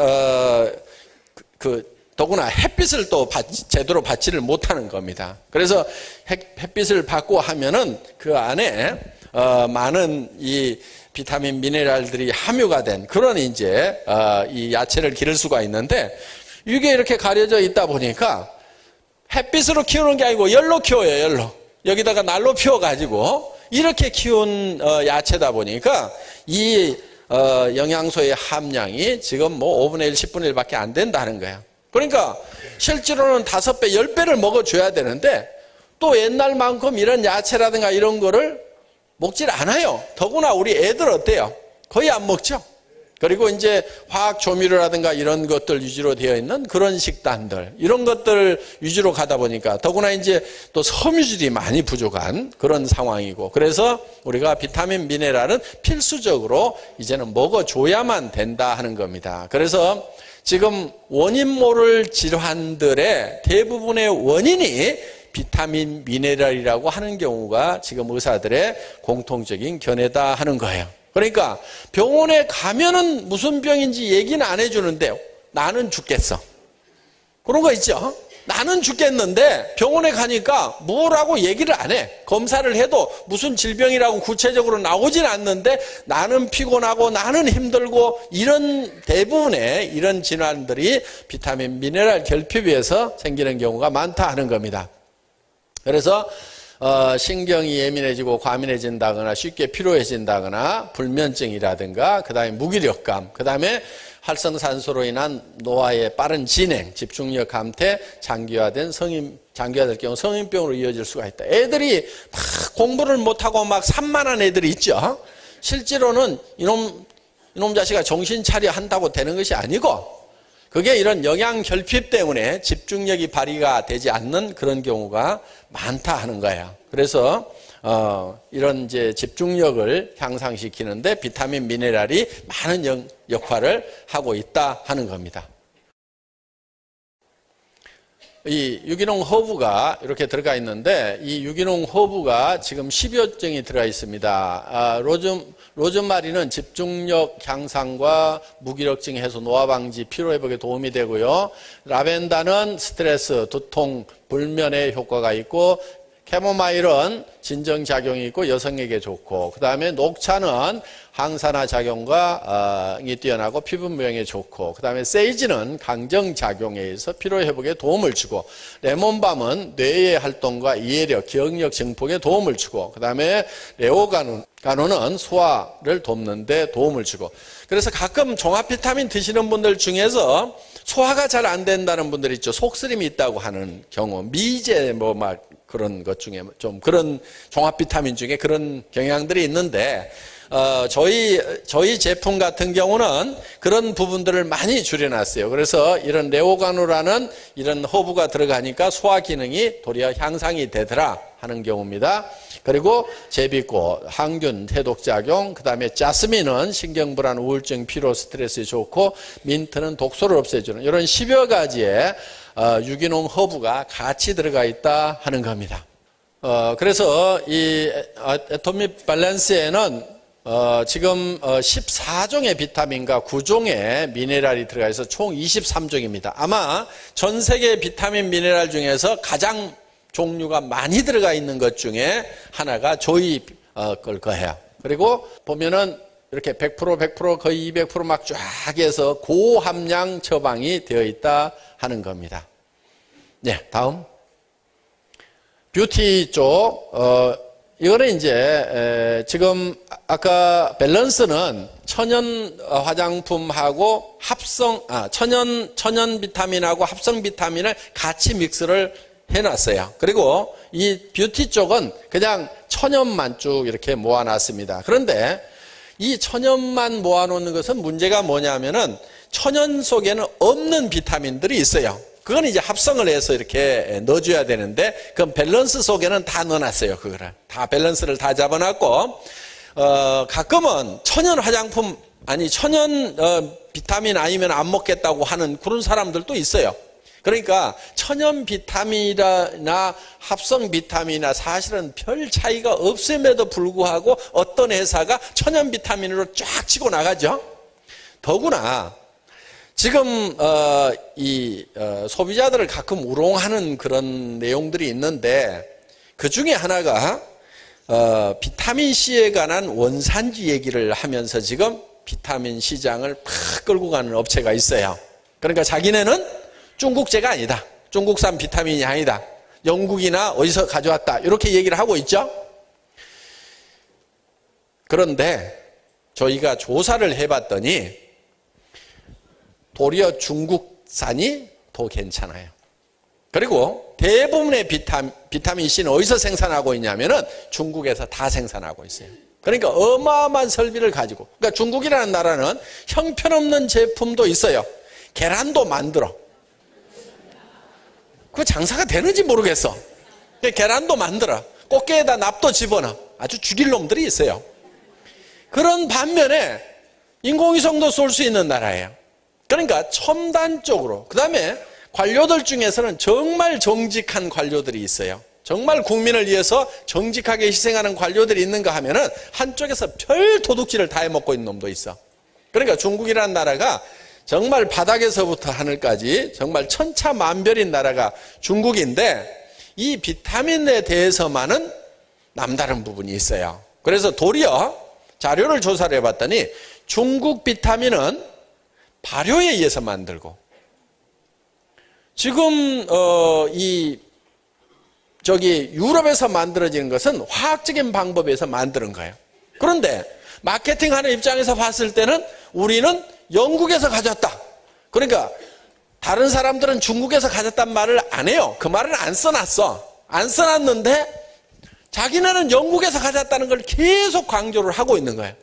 더구나 햇빛을 또 제대로 받지를 못하는 겁니다. 그래서 햇빛을 받고 하면은 그 안에 많은 이 비타민 미네랄들이 함유가 된 그런 이제 이 야채를 기를 수가 있는데 이게 이렇게 가려져 있다 보니까 햇빛으로 키우는 게 아니고 열로 키워요. 열로. 여기다가 날로 피워가지고 이렇게 키운 야채다 보니까 이 영양소의 함량이 지금 5분의 1, 10분의 1밖에 안 된다는 거예요. 그러니까 실제로는 5배, 10배를 먹어줘야 되는데 또 옛날만큼 이런 야채라든가 이런 거를 먹질 않아요. 더구나 우리 애들 어때요? 거의 안 먹죠? 그리고 이제 화학 조미료라든가 이런 것들 위주로 되어 있는 그런 식단들, 이런 것들 위주로 가다 보니까 더구나 이제 또 섬유질이 많이 부족한 그런 상황이고, 그래서 우리가 비타민, 미네랄은 필수적으로 이제는 먹어줘야만 된다 하는 겁니다. 그래서 지금 원인 모를 질환들의 대부분의 원인이 비타민, 미네랄이라고 하는 경우가 지금 의사들의 공통적인 견해다 하는 거예요. 그러니까 병원에 가면은 무슨 병인지 얘기는 안 해주는데 나는 죽겠어. 그런 거 있죠? 나는 죽겠는데 병원에 가니까 뭐라고 얘기를 안 해. 검사를 해도 무슨 질병이라고 구체적으로 나오진 않는데 나는 피곤하고 나는 힘들고, 이런 대부분의 이런 질환들이 비타민, 미네랄 결핍에서 생기는 경우가 많다 하는 겁니다. 그래서 신경이 예민해지고 과민해진다거나 쉽게 피로해진다거나 불면증이라든가, 그 다음에 무기력감, 그 다음에 활성산소로 인한 노화의 빠른 진행, 집중력 감퇴, 장기화된 장기화될 경우 성인병으로 이어질 수가 있다. 애들이 막 공부를 못하고 막 산만한 애들이 있죠. 실제로는 이놈 자식아 정신 차려 한다고 되는 것이 아니고, 그게 이런 영양 결핍 때문에 집중력이 발휘가 되지 않는 그런 경우가 많다 하는 거예요. 그래서 이런 이제 집중력을 향상시키는데 비타민, 미네랄이 많은 역할을 하고 있다 하는 겁니다. 이 유기농 허브가 이렇게 들어가 있는데, 이 유기농 허브가 지금 10여 종이 들어가 있습니다. 로즈마리는 집중력 향상과 무기력증 해소, 노화 방지, 피로 회복에 도움이 되고요. 라벤더는 스트레스, 두통, 불면에 효과가 있고, 캐모마일은 진정작용이 있고 여성에게 좋고, 그 다음에 녹차는 항산화 작용이 뛰어나고 피부 모양에 좋고, 그 다음에 세이지는 강정작용에 의해서 피로회복에 도움을 주고, 레몬밤은 뇌의 활동과 이해력, 기억력 증폭에 도움을 주고, 그 다음에 레오가노는 소화를 돕는 데 도움을 주고. 그래서 가끔 종합 비타민 드시는 분들 중에서 소화가 잘 안 된다는 분들 있죠. 속쓰림이 있다고 하는 경우, 미제 그런 것 중에 좀 그런 종합 비타민 중에 그런 경향들이 있는데, 저희 제품 같은 경우는 그런 부분들을 많이 줄여놨어요. 그래서 이런 레오가노라는 이런 허브가 들어가니까 소화 기능이 도리어 향상이 되더라 하는 경우입니다. 그리고 제비꽃, 항균, 해독작용, 그 다음에 자스민은 신경불안, 우울증, 피로, 스트레스에 좋고, 민트는 독소를 없애주는 이런 10여 가지의 유기농 허브가 같이 들어가 있다 하는 겁니다. 그래서 이 애토믹 밸런스에는 지금 14종의 비타민과 9종의 미네랄이 들어가 있어서 총 23종입니다. 아마 전 세계 비타민 미네랄 중에서 가장 종류가 많이 들어가 있는 것 중에 하나가 저희 걸 거예요. 그리고 보면은 이렇게 100% 거의 200% 막 쫙 해서 고함량 처방이 되어 있다 하는 겁니다. 네, 다음. 뷰티 쪽, 이거는 이제, 지금 아까 밸런스는 천연 화장품하고 천연 비타민하고 합성 비타민을 같이 믹스를 해놨어요. 그리고 이 뷰티 쪽은 그냥 천연만 쭉 이렇게 모아놨습니다. 그런데 이 천연만 모아놓는 것은 문제가 뭐냐면은 천연 속에는 없는 비타민들이 있어요. 그건 이제 합성을 해서 이렇게 넣어줘야 되는데, 그건 밸런스 속에는 다 넣어놨어요. 그거를 다 밸런스를 다 잡아놨고, 가끔은 천연 화장품 천연 비타민 아니면 안 먹겠다고 하는 그런 사람들도 있어요. 그러니까 천연 비타민이나 합성 비타민이나 사실은 별 차이가 없음에도 불구하고 어떤 회사가 천연 비타민으로 쫙 치고 나가죠. 더구나 지금 소비자들을 가끔 우롱하는 그런 내용들이 있는데, 그 중에 하나가 비타민C에 관한 원산지 얘기를 하면서 지금 비타민 시장을 팍 끌고 가는 업체가 있어요. 그러니까 자기네는 중국제가 아니다, 중국산 비타민이 아니다, 영국이나 어디서 가져왔다, 이렇게 얘기를 하고 있죠. 그런데 저희가 조사를 해봤더니 도리어 중국산이 더 괜찮아요. 그리고 대부분의 비타민C는 어디서 생산하고 있냐면은 중국에서 다 생산하고 있어요. 그러니까 어마어마한 설비를 가지고, 그러니까 중국이라는 나라는 형편없는 제품도 있어요. 계란도 만들어. 그 장사가 되는지 모르겠어. 계란도 만들어. 꽃게에다 납도 집어넣어. 아주 죽일 놈들이 있어요. 그런 반면에 인공위성도 쏠 수 있는 나라예요. 그러니까 첨단 쪽으로. 그 다음에 관료들 중에서는 정말 정직한 관료들이 있어요. 정말 국민을 위해서 정직하게 희생하는 관료들이 있는가 하면은 한쪽에서 별 도둑질을 다 해먹고 있는 놈도 있어. 그러니까 중국이라는 나라가 정말 바닥에서부터 하늘까지 정말 천차만별인 나라가 중국인데, 이 비타민에 대해서만은 남다른 부분이 있어요. 그래서 도리어 자료를 조사를 해봤더니 중국 비타민은 발효에 의해서 만들고, 지금 유럽에서 만들어지는 것은 화학적인 방법에 의해서 만드는 거예요. 그런데 마케팅하는 입장에서 봤을 때는 우리는 영국에서 가졌다. 그러니까 다른 사람들은 중국에서 가졌단 말을 안 해요. 그 말을 안 써놨어. 안 써놨는데 자기네는 영국에서 가졌다는 걸 계속 강조를 하고 있는 거예요.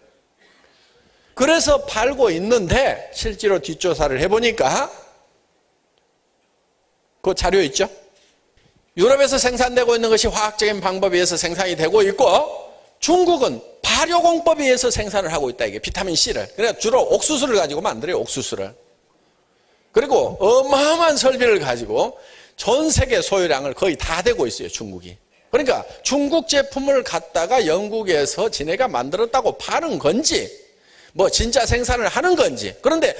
그래서 팔고 있는데 실제로 뒷조사를 해보니까 그 자료 있죠? 유럽에서 생산되고 있는 것이 화학적인 방법에 의해서 생산이 되고 있고, 중국은 발효공법에 의해서 생산을 하고 있다. 이게 비타민C를. 그러니까 주로 옥수수를 가지고 만들어요. 옥수수를. 그리고 어마어마한 설비를 가지고 전 세계 소유량을 거의 다 대고 있어요. 중국이. 그러니까 중국 제품을 갖다가 영국에서 지네가 만들었다고 파는 건지, 뭐 진짜 생산을 하는 건지. 그런데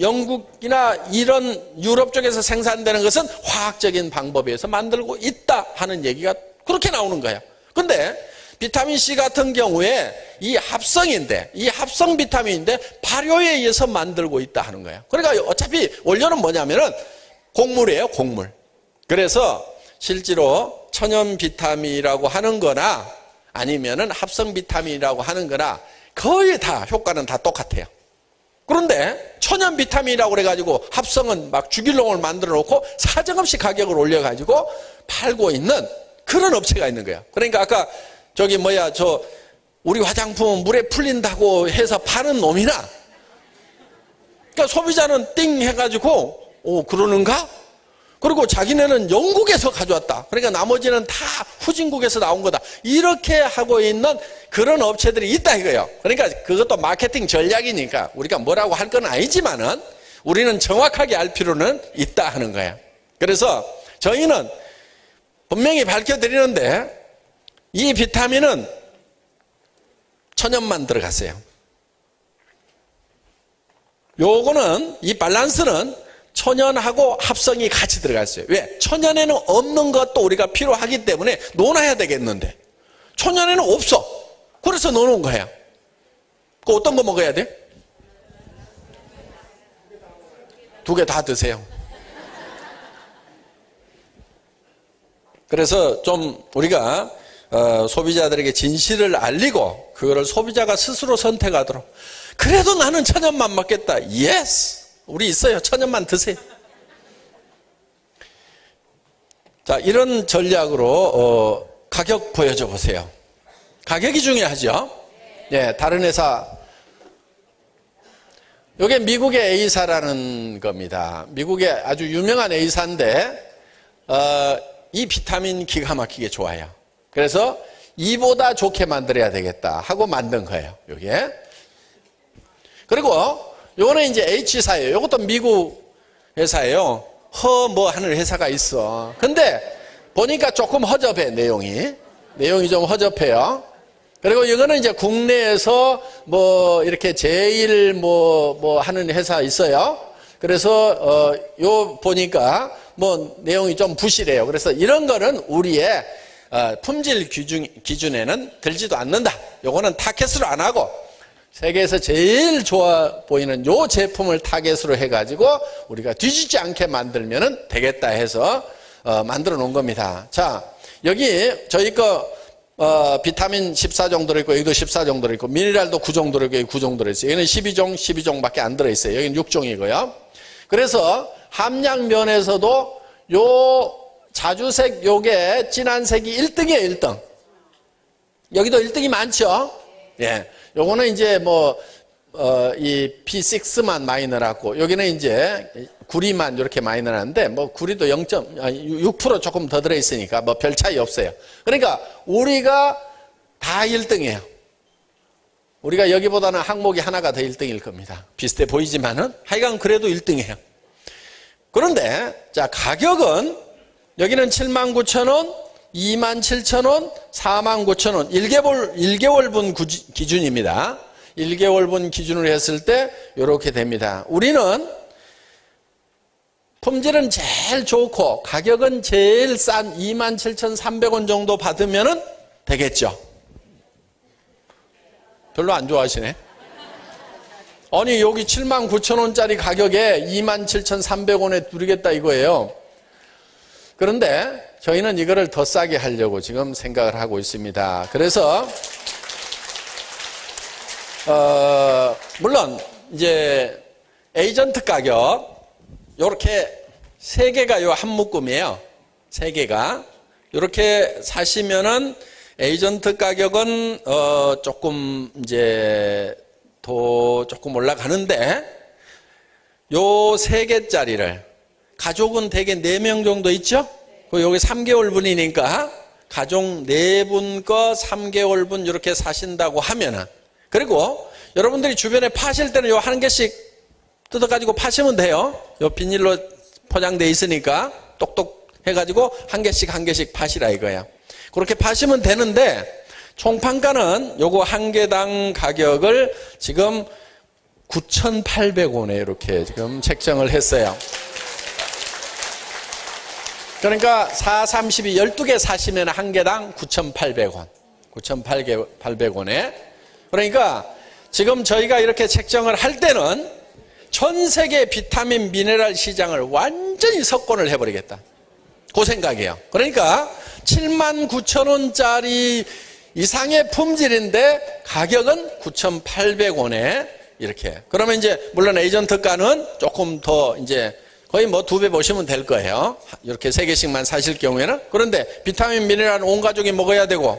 영국이나 이런 유럽 쪽에서 생산되는 것은 화학적인 방법에 의해서 만들고 있다 하는 얘기가 그렇게 나오는 거예요. 그런데 비타민C 같은 경우에 이 합성인데, 이 합성 비타민인데 발효에 의해서 만들고 있다 하는 거예요. 그러니까 어차피 원료는 뭐냐면은 곡물이에요, 곡물. 그래서 실제로 천연 비타민이라고 하는 거나 아니면은 합성 비타민이라고 하는 거나 거의 다 효과는 다 똑같아요. 그런데 천연 비타민이라고 그래가지고 합성은 막 죽일 놈을 만들어 놓고 사정없이 가격을 올려가지고 팔고 있는 그런 업체가 있는 거예요. 그러니까 아까 우리 화장품은 물에 풀린다고 해서 파는 놈이나, 그러니까 소비자는 띵 해가지고 그러는가? 그리고 자기네는 영국에서 가져왔다. 그러니까 나머지는 다 후진국에서 나온 거다. 이렇게 하고 있는 그런 업체들이 있다 이거예요. 그러니까 그것도 마케팅 전략이니까 우리가 뭐라고 할 건 아니지만은 우리는 정확하게 알 필요는 있다 하는 거예요. 그래서 저희는 분명히 밝혀드리는데, 이 비타민은 천연만 들어갔어요. 요거는, 이 밸런스는 천연하고 합성이 같이 들어갔어요. 왜? 천연에는 없는 것도 우리가 필요하기 때문에 넣어놔야 되겠는데 천연에는 없어. 그래서 넣어놓은 거예요. 그 어떤 거 먹어야 돼? 2개 다 드세요. 그래서 좀 우리가 소비자들에게 진실을 알리고 그거를 소비자가 스스로 선택하도록. 그래도 나는 천연만 먹겠다. Yes! 우리 있어요. 천연만 드세요. 자, 이런 전략으로 가격 보여줘 보세요. 가격이 중요하죠. 네, 다른 회사. 이게 미국의 A사라는 겁니다. 미국의 아주 유명한 A사인데 이 비타민 기가 막히게 좋아요. 그래서 이보다 좋게 만들어야 되겠다 하고 만든 거예요. 이게. 그리고 요거는 이제 H사예요. 이것도 미국 회사예요. 뭐 하는 회사가 있어. 근데 보니까 조금 허접해, 내용이 좀 허접해요. 그리고 이거는 이제 국내에서 뭐 이렇게 제일 뭐 하는 회사 있어요. 그래서 요 보니까 뭐 내용이 좀 부실해요. 그래서 이런 거는 우리의 품질 기준에는 들지도 않는다. 요거는 타겟으로 안 하고 세계에서 제일 좋아 보이는 요 제품을 타겟으로 해가지고 우리가 뒤지지 않게 만들면 되겠다 해서 만들어 놓은 겁니다. 자, 여기 저희 거 비타민 14 정도로 있고 여기도 14 정도로 있고 미네랄도 9 정도로 있고 여기 9 정도로 있어요. 여기는 12종, 12종밖에 안 들어있어요. 여기는 6종이고요. 그래서 함량 면에서도 요 자주색 요게 진한 색이 1등이에요. 1등. 여기도 1등이 많죠. 예. 요거는 이제 이 P6만 마이너라고, 여기는 이제 구리만 이렇게 마이너라는데, 구리도 0.6% 조금 더 들어있으니까 별 차이 없어요. 그러니까 우리가 다 1등이에요. 우리가 여기보다는 항목이 하나가 더 1등일 겁니다. 비슷해 보이지만은 하여간 그래도 1등이에요. 그런데 자, 가격은 여기는 79,000원, 27,000원, 49,000원 1개월분 기준입니다. 1개월분 기준으로 했을 때 이렇게 됩니다. 우리는 품질은 제일 좋고 가격은 제일 싼 27,300원 정도 받으면 되겠죠. 별로 안 좋아하시네. 아니 여기 79,000원짜리 가격에 27,300원에 드리겠다 이거예요. 그런데 저희는 이거를 더 싸게 하려고 지금 생각을 하고 있습니다. 그래서 물론 이제 에이전트 가격 요렇게 3개가 요 한 묶음이에요. 3개가 요렇게 사시면은 에이전트 가격은 조금 이제 더 조금 올라가는데 요 3개짜리를 가족은 대개 4명 정도 있죠? 여기 3개월분이니까 가족 4분 거 3개월분 이렇게 사신다고 하면은, 그리고 여러분들이 주변에 파실 때는 요 한 개씩 뜯어가지고 파시면 돼요. 요 비닐로 포장되어 있으니까 똑똑 해가지고 한 개씩 파시라 이거야. 그렇게 파시면 되는데 총판가는 요거 한 개당 가격을 지금 9,800원에 이렇게 지금 책정을 했어요. 그러니까 4, 32, 12개 사시면 한 개당 9,800원. 9,800원에. 그러니까 지금 저희가 이렇게 책정을 할 때는 전 세계 비타민 미네랄 시장을 완전히 석권을 해버리겠다. 그 생각이에요. 그러니까 79,000원짜리 이상의 품질인데 가격은 9,800원에 이렇게. 그러면 이제 물론 에이전트가는 조금 더 이제 거의 2배 보시면 될 거예요. 이렇게 3개씩만 사실 경우에는. 그런데 비타민 미네랄은 온 가족이 먹어야 되고,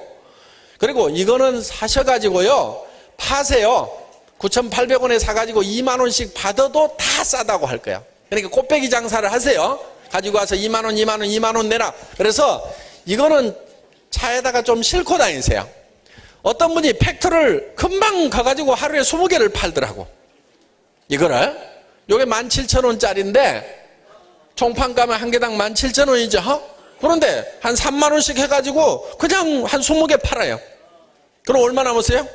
그리고 이거는 사셔가지고요 파세요. 9,800원에 사가지고 2만원씩 받아도 다 싸다고 할 거야. 그러니까 꽃배기 장사를 하세요. 가지고 와서 2만원 내라. 그래서 이거는 차에다가 좀 싣고 다니세요. 어떤 분이 팩트를 금방 가가지고 하루에 20개를 팔더라고. 이거를. 요게 17,000원짜리인데 총판가면 한 개당 17,000원이죠. 그런데 한 3만원씩 해가지고 그냥 한 20개 팔아요. 그럼 얼마 남았어요?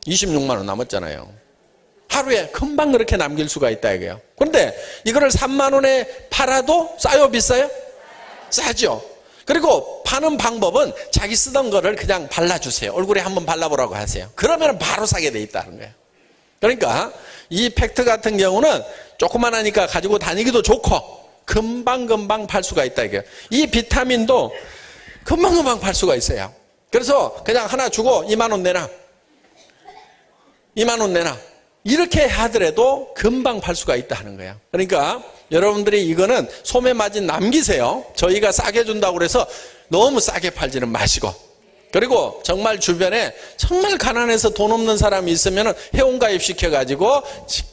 26만원 남았잖아요. 하루에 금방 그렇게 남길 수가 있다 이거예요. 그런데 이거를 3만원에 팔아도 싸요 비싸요? 싸죠. 그리고 파는 방법은 자기 쓰던 거를 그냥 발라주세요. 얼굴에 한번 발라보라고 하세요. 그러면 바로 사게 돼 있다는 거예요. 그러니까 이 팩트 같은 경우는 조그만 하니까 가지고 다니기도 좋고 금방금방 팔 수가 있다 이거예요. 이 비타민도 금방금방 팔 수가 있어요. 그래서 그냥 하나 주고 2만원 내놔. 2만원 내놔. 이렇게 하더라도 금방 팔 수가 있다 하는 거예요. 그러니까 여러분들이 이거는 소매 마진 남기세요. 저희가 싸게 준다고 그래서 너무 싸게 팔지는 마시고, 그리고 정말 주변에 정말 가난해서 돈 없는 사람이 있으면 회원가입 시켜가지고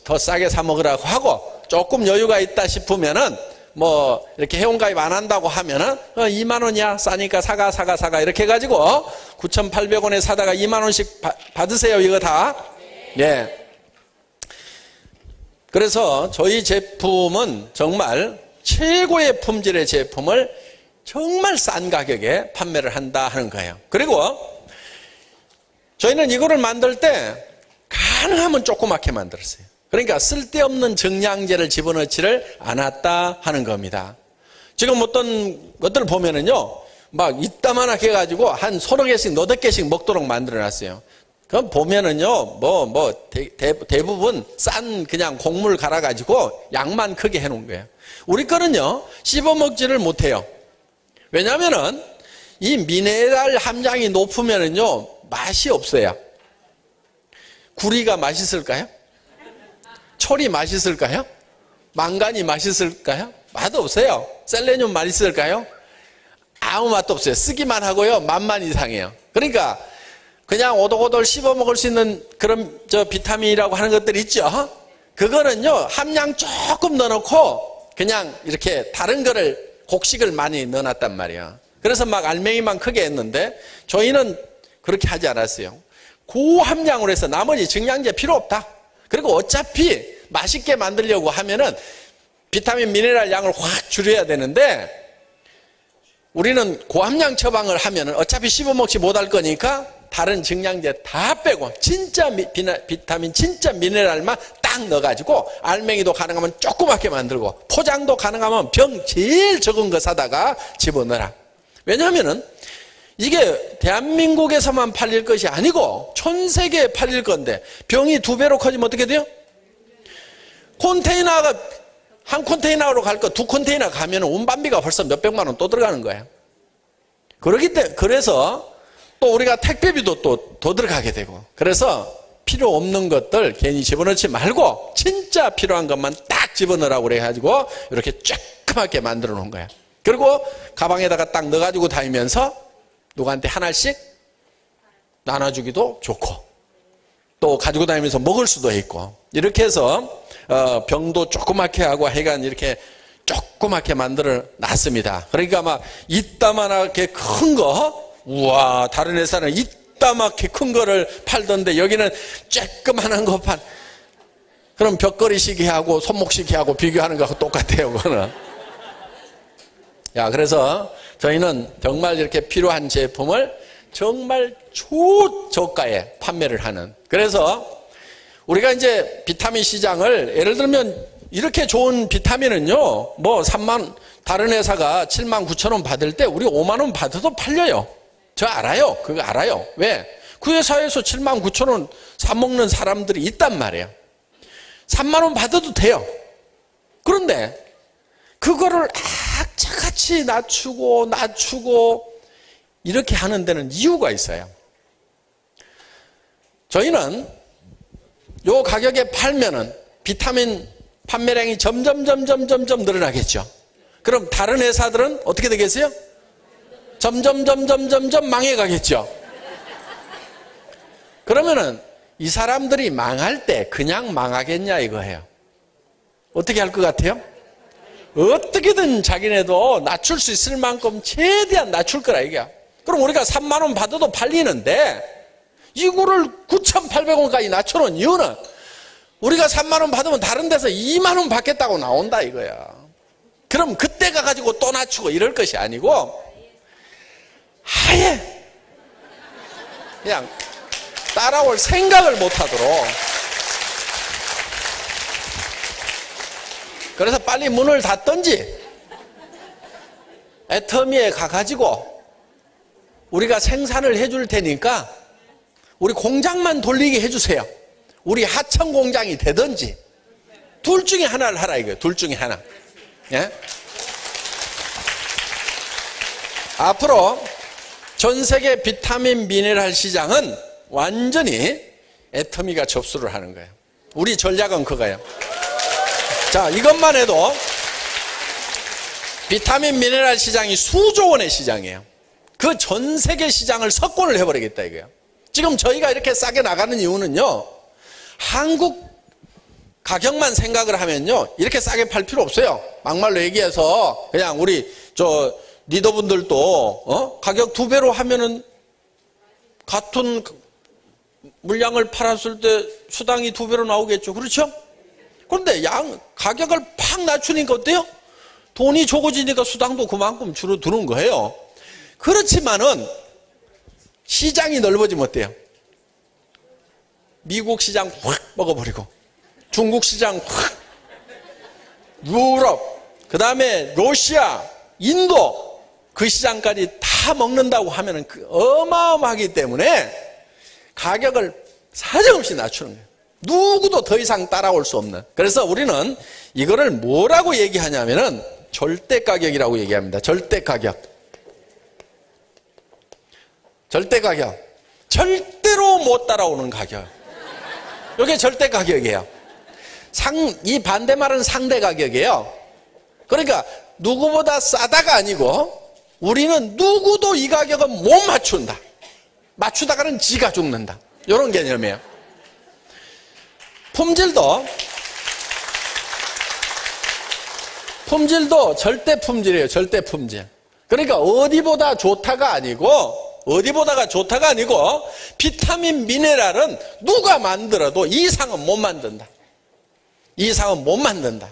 더 싸게 사 먹으라고 하고, 조금 여유가 있다 싶으면은 이렇게 회원가입 안 한다고 하면은 2만원이야 싸니까 사가 이렇게 해가지고 9,800원에 사다가 2만원씩 받으세요. 이거 다. 예. 그래서 저희 제품은 정말 최고의 품질의 제품을 정말 싼 가격에 판매를 한다 하는 거예요. 그리고 저희는 이거를 만들 때 가능하면 조그맣게 만들었어요. 그러니까 쓸데없는 정량제를 집어넣지를 않았다 하는 겁니다. 지금 어떤 것들 보면은요, 막 이따만하게 해가지고 한 30개씩, 8개씩 먹도록 만들어 놨어요. 그럼 보면은요, 대부분 싼 그냥 곡물 갈아가지고 양만 크게 해놓은 거예요. 우리 거는요, 씹어먹지를 못해요. 왜냐면은 이 미네랄 함량이 높으면은요, 맛이 없어요. 구리가 맛있을까요? 철이 맛있을까요? 망간이 맛있을까요? 맛없어요. 셀레늄 맛있을까요? 아무 맛도 없어요. 쓰기만 하고요, 맛만 이상해요. 그러니까 그냥 오독오독 씹어 먹을 수 있는 그런 비타민이라고 하는 것들 있죠. 그거는요, 함량 조금 넣어놓고 그냥 이렇게 다른 거를 곡식을 많이 넣어놨단 말이에요. 그래서 막 알맹이만 크게 했는데 저희는 그렇게 하지 않았어요. 고함량으로 해서 나머지 증량제 필요 없다. 그리고 어차피 맛있게 만들려고 하면은 비타민 미네랄 양을 확 줄여야 되는데 우리는 고함량 처방을 하면은 어차피 씹어먹지 못할 거니까 다른 증량제 다 빼고 진짜 비타민 진짜 미네랄만 딱 넣어가지고 알맹이도 가능하면 조그맣게 만들고 포장도 가능하면 병 제일 적은 거 사다가 집어넣어라. 왜냐하면은 이게 대한민국에서만 팔릴 것이 아니고 전 세계에 팔릴 건데 병이 2배로 커지면 어떻게 돼요? 컨테이너가 한 컨테이너로 갈 거 2컨테이너 가면 운반비가 벌써 몇백만 원 또 들어가는 거예요. 그렇기 때문에 그래서 또 우리가 택배비도 또 더 들어가게 되고 그래서 필요 없는 것들 괜히 집어넣지 말고 진짜 필요한 것만 딱 집어넣으라고 그래가지고 이렇게 쬐끄맣게 만들어 놓은 거예요. 그리고 가방에다가 딱 넣어가지고 다니면서 누구한테 하나씩 나눠주기도 좋고 또 가지고 다니면서 먹을 수도 있고 이렇게 해서 병도 조그맣게 하고 하여간 이렇게 조그맣게 만들어 놨습니다. 그러니까 막 이따만하게 큰 거, 우와, 다른 회사는 이따만하게 큰 거를 팔던데 여기는 쬐끄만한 거 그럼 벽걸이 시계하고 손목 시계하고 비교하는 거하고 똑같아요, 그거는. 그래서 저희는 정말 이렇게 필요한 제품을 정말 초저가에 판매를 하는. 그래서 우리가 이제 비타민 시장을 예를 들면 이렇게 좋은 비타민은요, 뭐 3만, 다른 회사가 7만 9천 원 받을 때 우리 5만 원 받아도 팔려요. 저 알아요. 그거 알아요. 왜? 그 회사에서 7만 9천 원 사먹는 사람들이 있단 말이에요. 3만 원 받아도 돼요. 그런데 그거를 악착같이 낮추고 이렇게 하는 데는 이유가 있어요. 저희는 요 가격에 팔면은 비타민 판매량이 점점 늘어나겠죠. 그럼 다른 회사들은 어떻게 되겠어요? 점점 망해가겠죠. 그러면은 이 사람들이 망할 때 그냥 망하겠냐 이거예요. 어떻게 할 것 같아요? 어떻게든 자기네도 낮출 수 있을 만큼 최대한 낮출 거라 이게. 그럼 우리가 3만 원 받아도 팔리는데 이거를 9,800원까지 낮춰놓은 이유는 우리가 3만 원 받으면 다른 데서 2만 원 받겠다고 나온다 이거야. 그럼 그때 가가지고 또 낮추고 이럴 것이 아니고 아예 그냥 따라올 생각을 못하도록. 그래서 빨리 문을 닫든지 애터미에 가가지고 우리가 생산을 해줄 테니까 우리 공장만 돌리게 해주세요. 우리 하청 공장이 되든지 둘 중에 하나를 하라 이거예요. 둘 중에 하나. 예? 앞으로 전 세계 비타민 미네랄 시장은 완전히 애터미가 접수를 하는 거예요. 우리 전략은 그거예요. 자, 이것만 해도 비타민 미네랄 시장이 수조 원의 시장이에요. 그 전 세계 시장을 석권을 해버리겠다 이거예요. 지금 저희가 이렇게 싸게 나가는 이유는요, 한국 가격만 생각을 하면요 이렇게 싸게 팔 필요 없어요. 막말로 얘기해서 그냥 우리 저 리더분들도 가격 2배로 하면은 같은 물량을 팔았을 때 수당이 2배로 나오겠죠. 그렇죠? 그런데 가격을 팍 낮추니까 어때요? 돈이 적어지니까 수당도 그만큼 줄어드는 거예요. 그렇지만은 시장이 넓어지면 어때요? 미국 시장 확 먹어버리고 중국 시장 확, 유럽, 그 다음에 러시아, 인도 그 시장까지 다 먹는다고 하면은 어마어마하기 때문에 가격을 사정없이 낮추는 거예요. 누구도 더 이상 따라올 수 없는. 그래서 우리는 이거를 뭐라고 얘기하냐면은 절대 가격이라고 얘기합니다. 절대 가격. 절대 가격. 절대로 못 따라오는 가격. 이게 절대 가격이에요. 이 반대말은 상대 가격이에요. 그러니까 누구보다 싸다가 아니고 우리는 누구도 이 가격은 못 맞춘다. 맞추다가는 지가 죽는다. 이런 개념이에요. 품질도 절대 품질이에요. 절대 품질. 그러니까 어디보다가 좋다가 아니고 비타민 미네랄은 누가 만들어도 이상은 못 만든다. 이상은 못 만든다.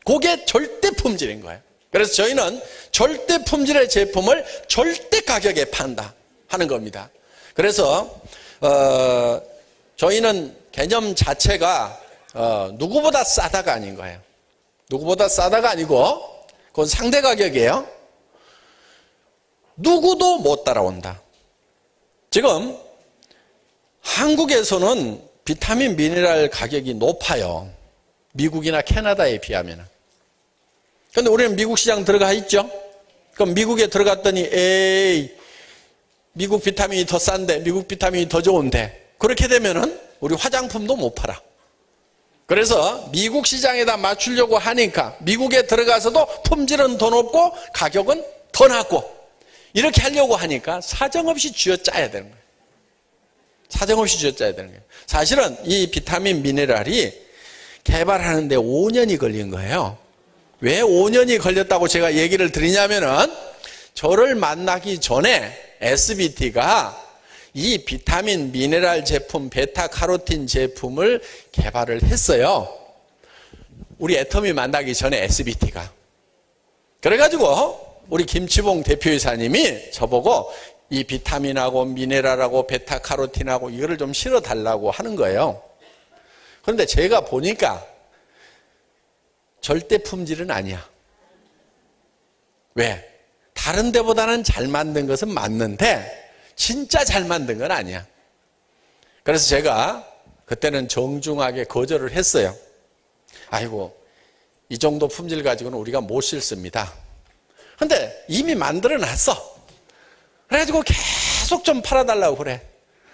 그게 절대 품질인 거예요. 그래서 저희는 절대 품질의 제품을 절대 가격에 판다 하는 겁니다. 그래서 저희는 개념 자체가 누구보다 싸다가 아닌 거예요. 누구보다 싸다가 아니고 그건 상대 가격이에요. 누구도 못 따라온다. 지금 한국에서는 비타민 미네랄 가격이 높아요. 미국이나 캐나다에 비하면. 그런데 우리는 미국 시장 들어가 있죠. 그럼 미국에 들어갔더니 에이 미국 비타민이 더 싼데, 미국 비타민이 더 좋은데, 그렇게 되면은 우리 화장품도 못 팔아. 그래서 미국 시장에다 맞추려고 하니까 미국에 들어가서도 품질은 더 높고 가격은 더 낮고 이렇게 하려고 하니까 사정없이 쥐어짜야 되는 거예요. 사정없이 쥐어짜야 되는 거예요. 사실은 이 비타민 미네랄이 개발하는데 5년이 걸린 거예요. 왜 5년이 걸렸다고 제가 얘기를 드리냐면은 저를 만나기 전에 SBT가 이 비타민 미네랄 제품 베타카로틴 제품을 개발을 했어요. 우리 애터미 만나기 전에 SBT가. 그래가지고 우리 김치봉 대표이사님이 저보고 이 비타민하고 미네랄하고 베타카로틴하고 이거를 좀 실어달라고 하는 거예요. 그런데 제가 보니까 절대 품질은 아니야. 왜? 다른 데보다는 잘 만든 것은 맞는데 진짜 잘 만든 건 아니야. 그래서 제가 그때는 정중하게 거절을 했어요. 아이고 이 정도 품질 가지고는 우리가 못 실습니다. 근데 이미 만들어 놨어. 그래가지고 계속 좀 팔아달라고 그래.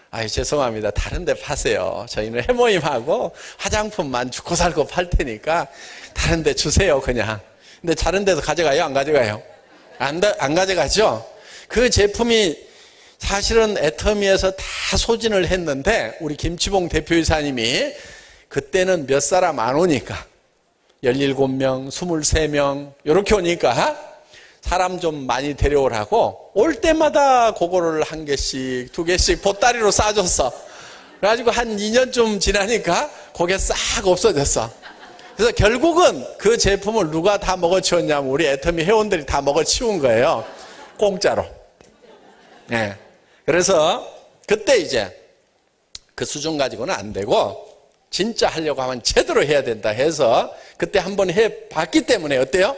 아유 죄송합니다. 다른 데 파세요. 저희는 해모임하고 화장품만 죽고 살고 팔 테니까 다른 데 주세요 그냥. 근데 다른 데도 가져가요? 안 가져가요? 안 가져가죠? 그 제품이 사실은 애터미에서 다 소진을 했는데 우리 김치봉 대표이사님이 그때는 몇 사람 안 오니까 17명, 23명 이렇게 오니까 사람 좀 많이 데려오라고 올 때마다 그거를 한 개씩, 두 개씩 보따리로 싸줬어. 그래가지고 한 2년쯤 지나니까 그게 싹 없어졌어. 그래서 결국은 그 제품을 누가 다 먹어치웠냐면 우리 애터미 회원들이 다 먹어치운 거예요. 공짜로. 네. 그래서 그때 이제 그 수준 가지고는 안 되고 진짜 하려고 하면 제대로 해야 된다 해서 그때 한번 해봤기 때문에 어때요?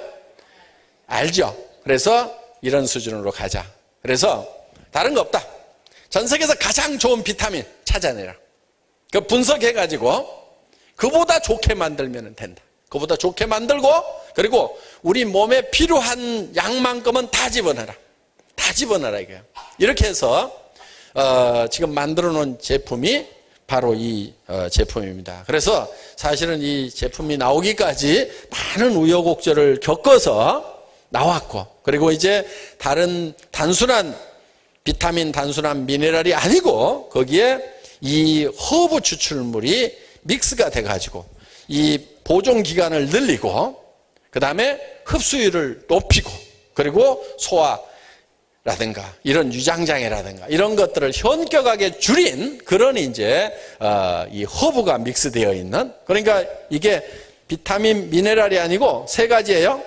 알죠? 그래서 이런 수준으로 가자. 그래서 다른 거 없다. 전 세계에서 가장 좋은 비타민 찾아내라. 그 분석해가지고 그보다 좋게 만들면 된다. 그보다 좋게 만들고 그리고 우리 몸에 필요한 양만큼은 다 집어넣어라. 다 집어넣어라 이거예요. 이렇게 해서 지금 만들어 놓은 제품이 바로 이 제품입니다. 그래서 사실은 이 제품이 나오기까지 많은 우여곡절을 겪어서 나왔고 그리고 이제 다른 단순한 비타민, 단순한 미네랄이 아니고 거기에 이 허브 추출물이 믹스가 돼가지고 이 보존 기간을 늘리고 그 다음에 흡수율을 높이고 그리고 소화라든가 이런 유장장애라든가 이런 것들을 현격하게 줄인 그런 이제 이 허브가 믹스되어 있는 그러니까 이게 비타민 미네랄이 아니고 세 가지예요.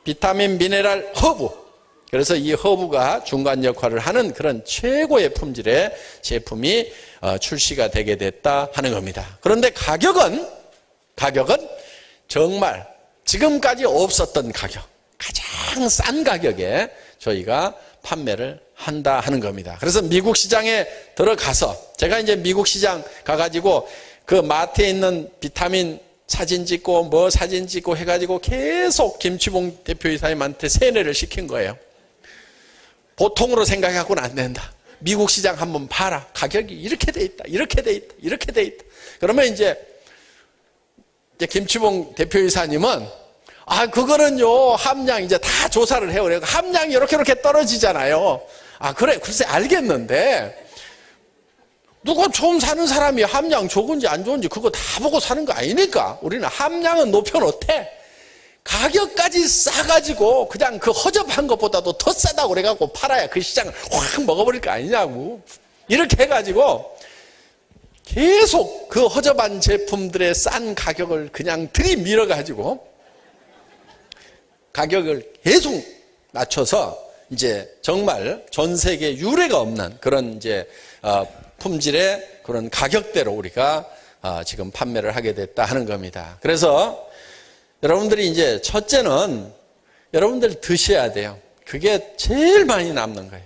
비타민 미네랄 허브. 그래서 이 허브가 중간 역할을 하는 그런 최고의 품질의 제품이 출시가 되게 됐다 하는 겁니다. 그런데 가격은 정말 지금까지 없었던 가격, 가장 싼 가격에 저희가 판매를 한다 하는 겁니다. 그래서 미국 시장에 들어가서 제가 이제 미국 시장 가가지고 그 마트에 있는 비타민 사진 찍고 뭐 사진 찍고 해가지고 계속 김치봉 대표이사님한테 세뇌를 시킨 거예요. 보통으로 생각하고는 안 된다. 미국 시장 한번 봐라. 가격이 이렇게 돼 있다. 이렇게 돼 있다. 이렇게 돼 있다. 그러면 이제 김치봉 대표이사님은 그거는요 함량 이제 다 조사를 해요. 함량이 이렇게 떨어지잖아요. 그래 글쎄 알겠는데 누가 좀 사는 사람이 함량 좋은지 안 좋은지 그거 다 보고 사는 거 아니니까 우리는 함량은 높여놓되 가격까지 싸가지고 그냥 그 허접한 것보다도 더 싸다고 그래갖고 팔아야 그 시장을 확 먹어버릴 거 아니냐고. 이렇게 해가지고 계속 그 허접한 제품들의 싼 가격을 그냥 들이밀어가지고 가격을 계속 낮춰서 이제 정말 전 세계 유례가 없는 그런 이제 품질의 그런 가격대로 우리가 지금 판매를 하게 됐다 하는 겁니다. 그래서 여러분들이 이제 첫째는 여러분들 드셔야 돼요. 그게 제일 많이 남는 거예요.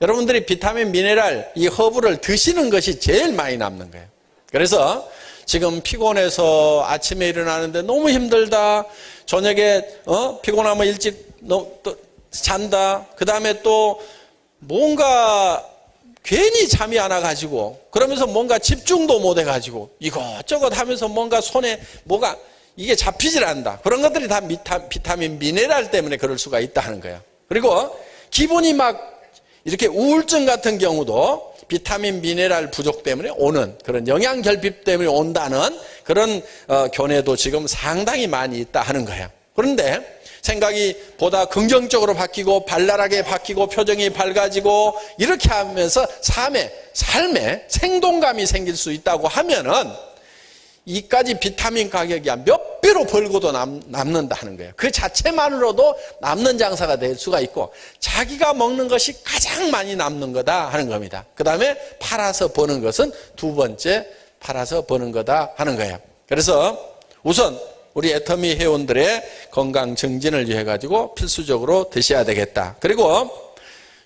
여러분들이 비타민, 미네랄, 이 허브를 드시는 것이 제일 많이 남는 거예요. 그래서 지금 피곤해서 아침에 일어나는데 너무 힘들다. 저녁에 피곤하면 일찍 또 잔다. 그 다음에 또 뭔가 괜히 잠이 안 와가지고 그러면서 뭔가 집중도 못 해가지고 이것저것 하면서 뭔가 손에 뭐가 이게 잡히질 않는다. 그런 것들이 다 비타민, 미네랄 때문에 그럴 수가 있다 하는 거예요. 그리고 기분이 막 이렇게 우울증 같은 경우도 비타민, 미네랄 부족 때문에 오는 그런 영양 결핍 때문에 온다는 그런 견해도 지금 상당히 많이 있다 하는 거예요. 그런데 생각이 보다 긍정적으로 바뀌고 발랄하게 바뀌고 표정이 밝아지고 이렇게 하면서 삶에 생동감이 생길 수 있다고 하면은 이까지 비타민 가격이 몇 배로 벌고도 남는다 하는 거예요. 그 자체만으로도 남는 장사가 될 수가 있고 자기가 먹는 것이 가장 많이 남는 거다 하는 겁니다. 그 다음에 팔아서 버는 것은 두 번째 팔아서 버는 거다 하는 거예요. 그래서 우선 우리 애터미 회원들의 건강 증진을 위해 가지고 필수적으로 드셔야 되겠다. 그리고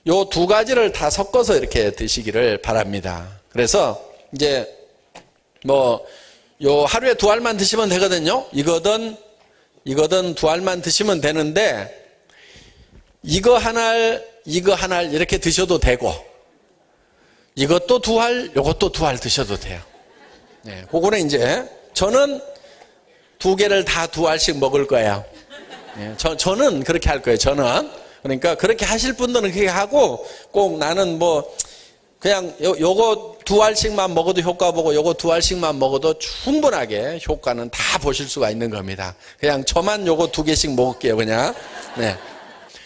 요 두 가지를 다 섞어서 이렇게 드시기를 바랍니다. 그래서 이제 요 하루에 2알만 드시면 되거든요. 이거든 두 알만 드시면 되는데 이거 한 알 이렇게 드셔도 되고 이것도 2알, 요것도 2알 드셔도 돼요. 네, 그거는 이제 저는 2개를 다 2알씩 먹을 거예요. 네, 저는 그렇게 할 거예요. 저는 그러니까 그렇게 하실 분들은 그렇게 하고 꼭 나는 그냥 요거 2알씩만 먹어도 효과 보고 요거 2알씩만 먹어도 충분하게 효과는 다 보실 수가 있는 겁니다. 그냥 저만 요거 2개씩 먹을게요, 그냥. 네.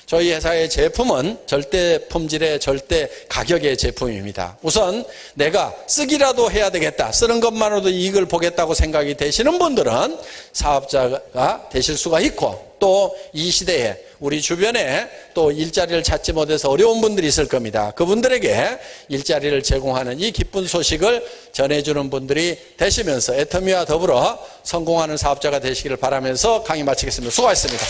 저희 회사의 제품은 절대 품질의 절대 가격의 제품입니다. 우선 내가 쓰기라도 해야 되겠다. 쓰는 것만으로도 이익을 보겠다고 생각이 되시는 분들은 사업자가 되실 수가 있고 또 이 시대에 우리 주변에 또 일자리를 찾지 못해서 어려운 분들이 있을 겁니다. 그분들에게 일자리를 제공하는 이 기쁜 소식을 전해주는 분들이 되시면서 애터미와 더불어 성공하는 사업자가 되시기를 바라면서 강의 마치겠습니다. 수고하셨습니다.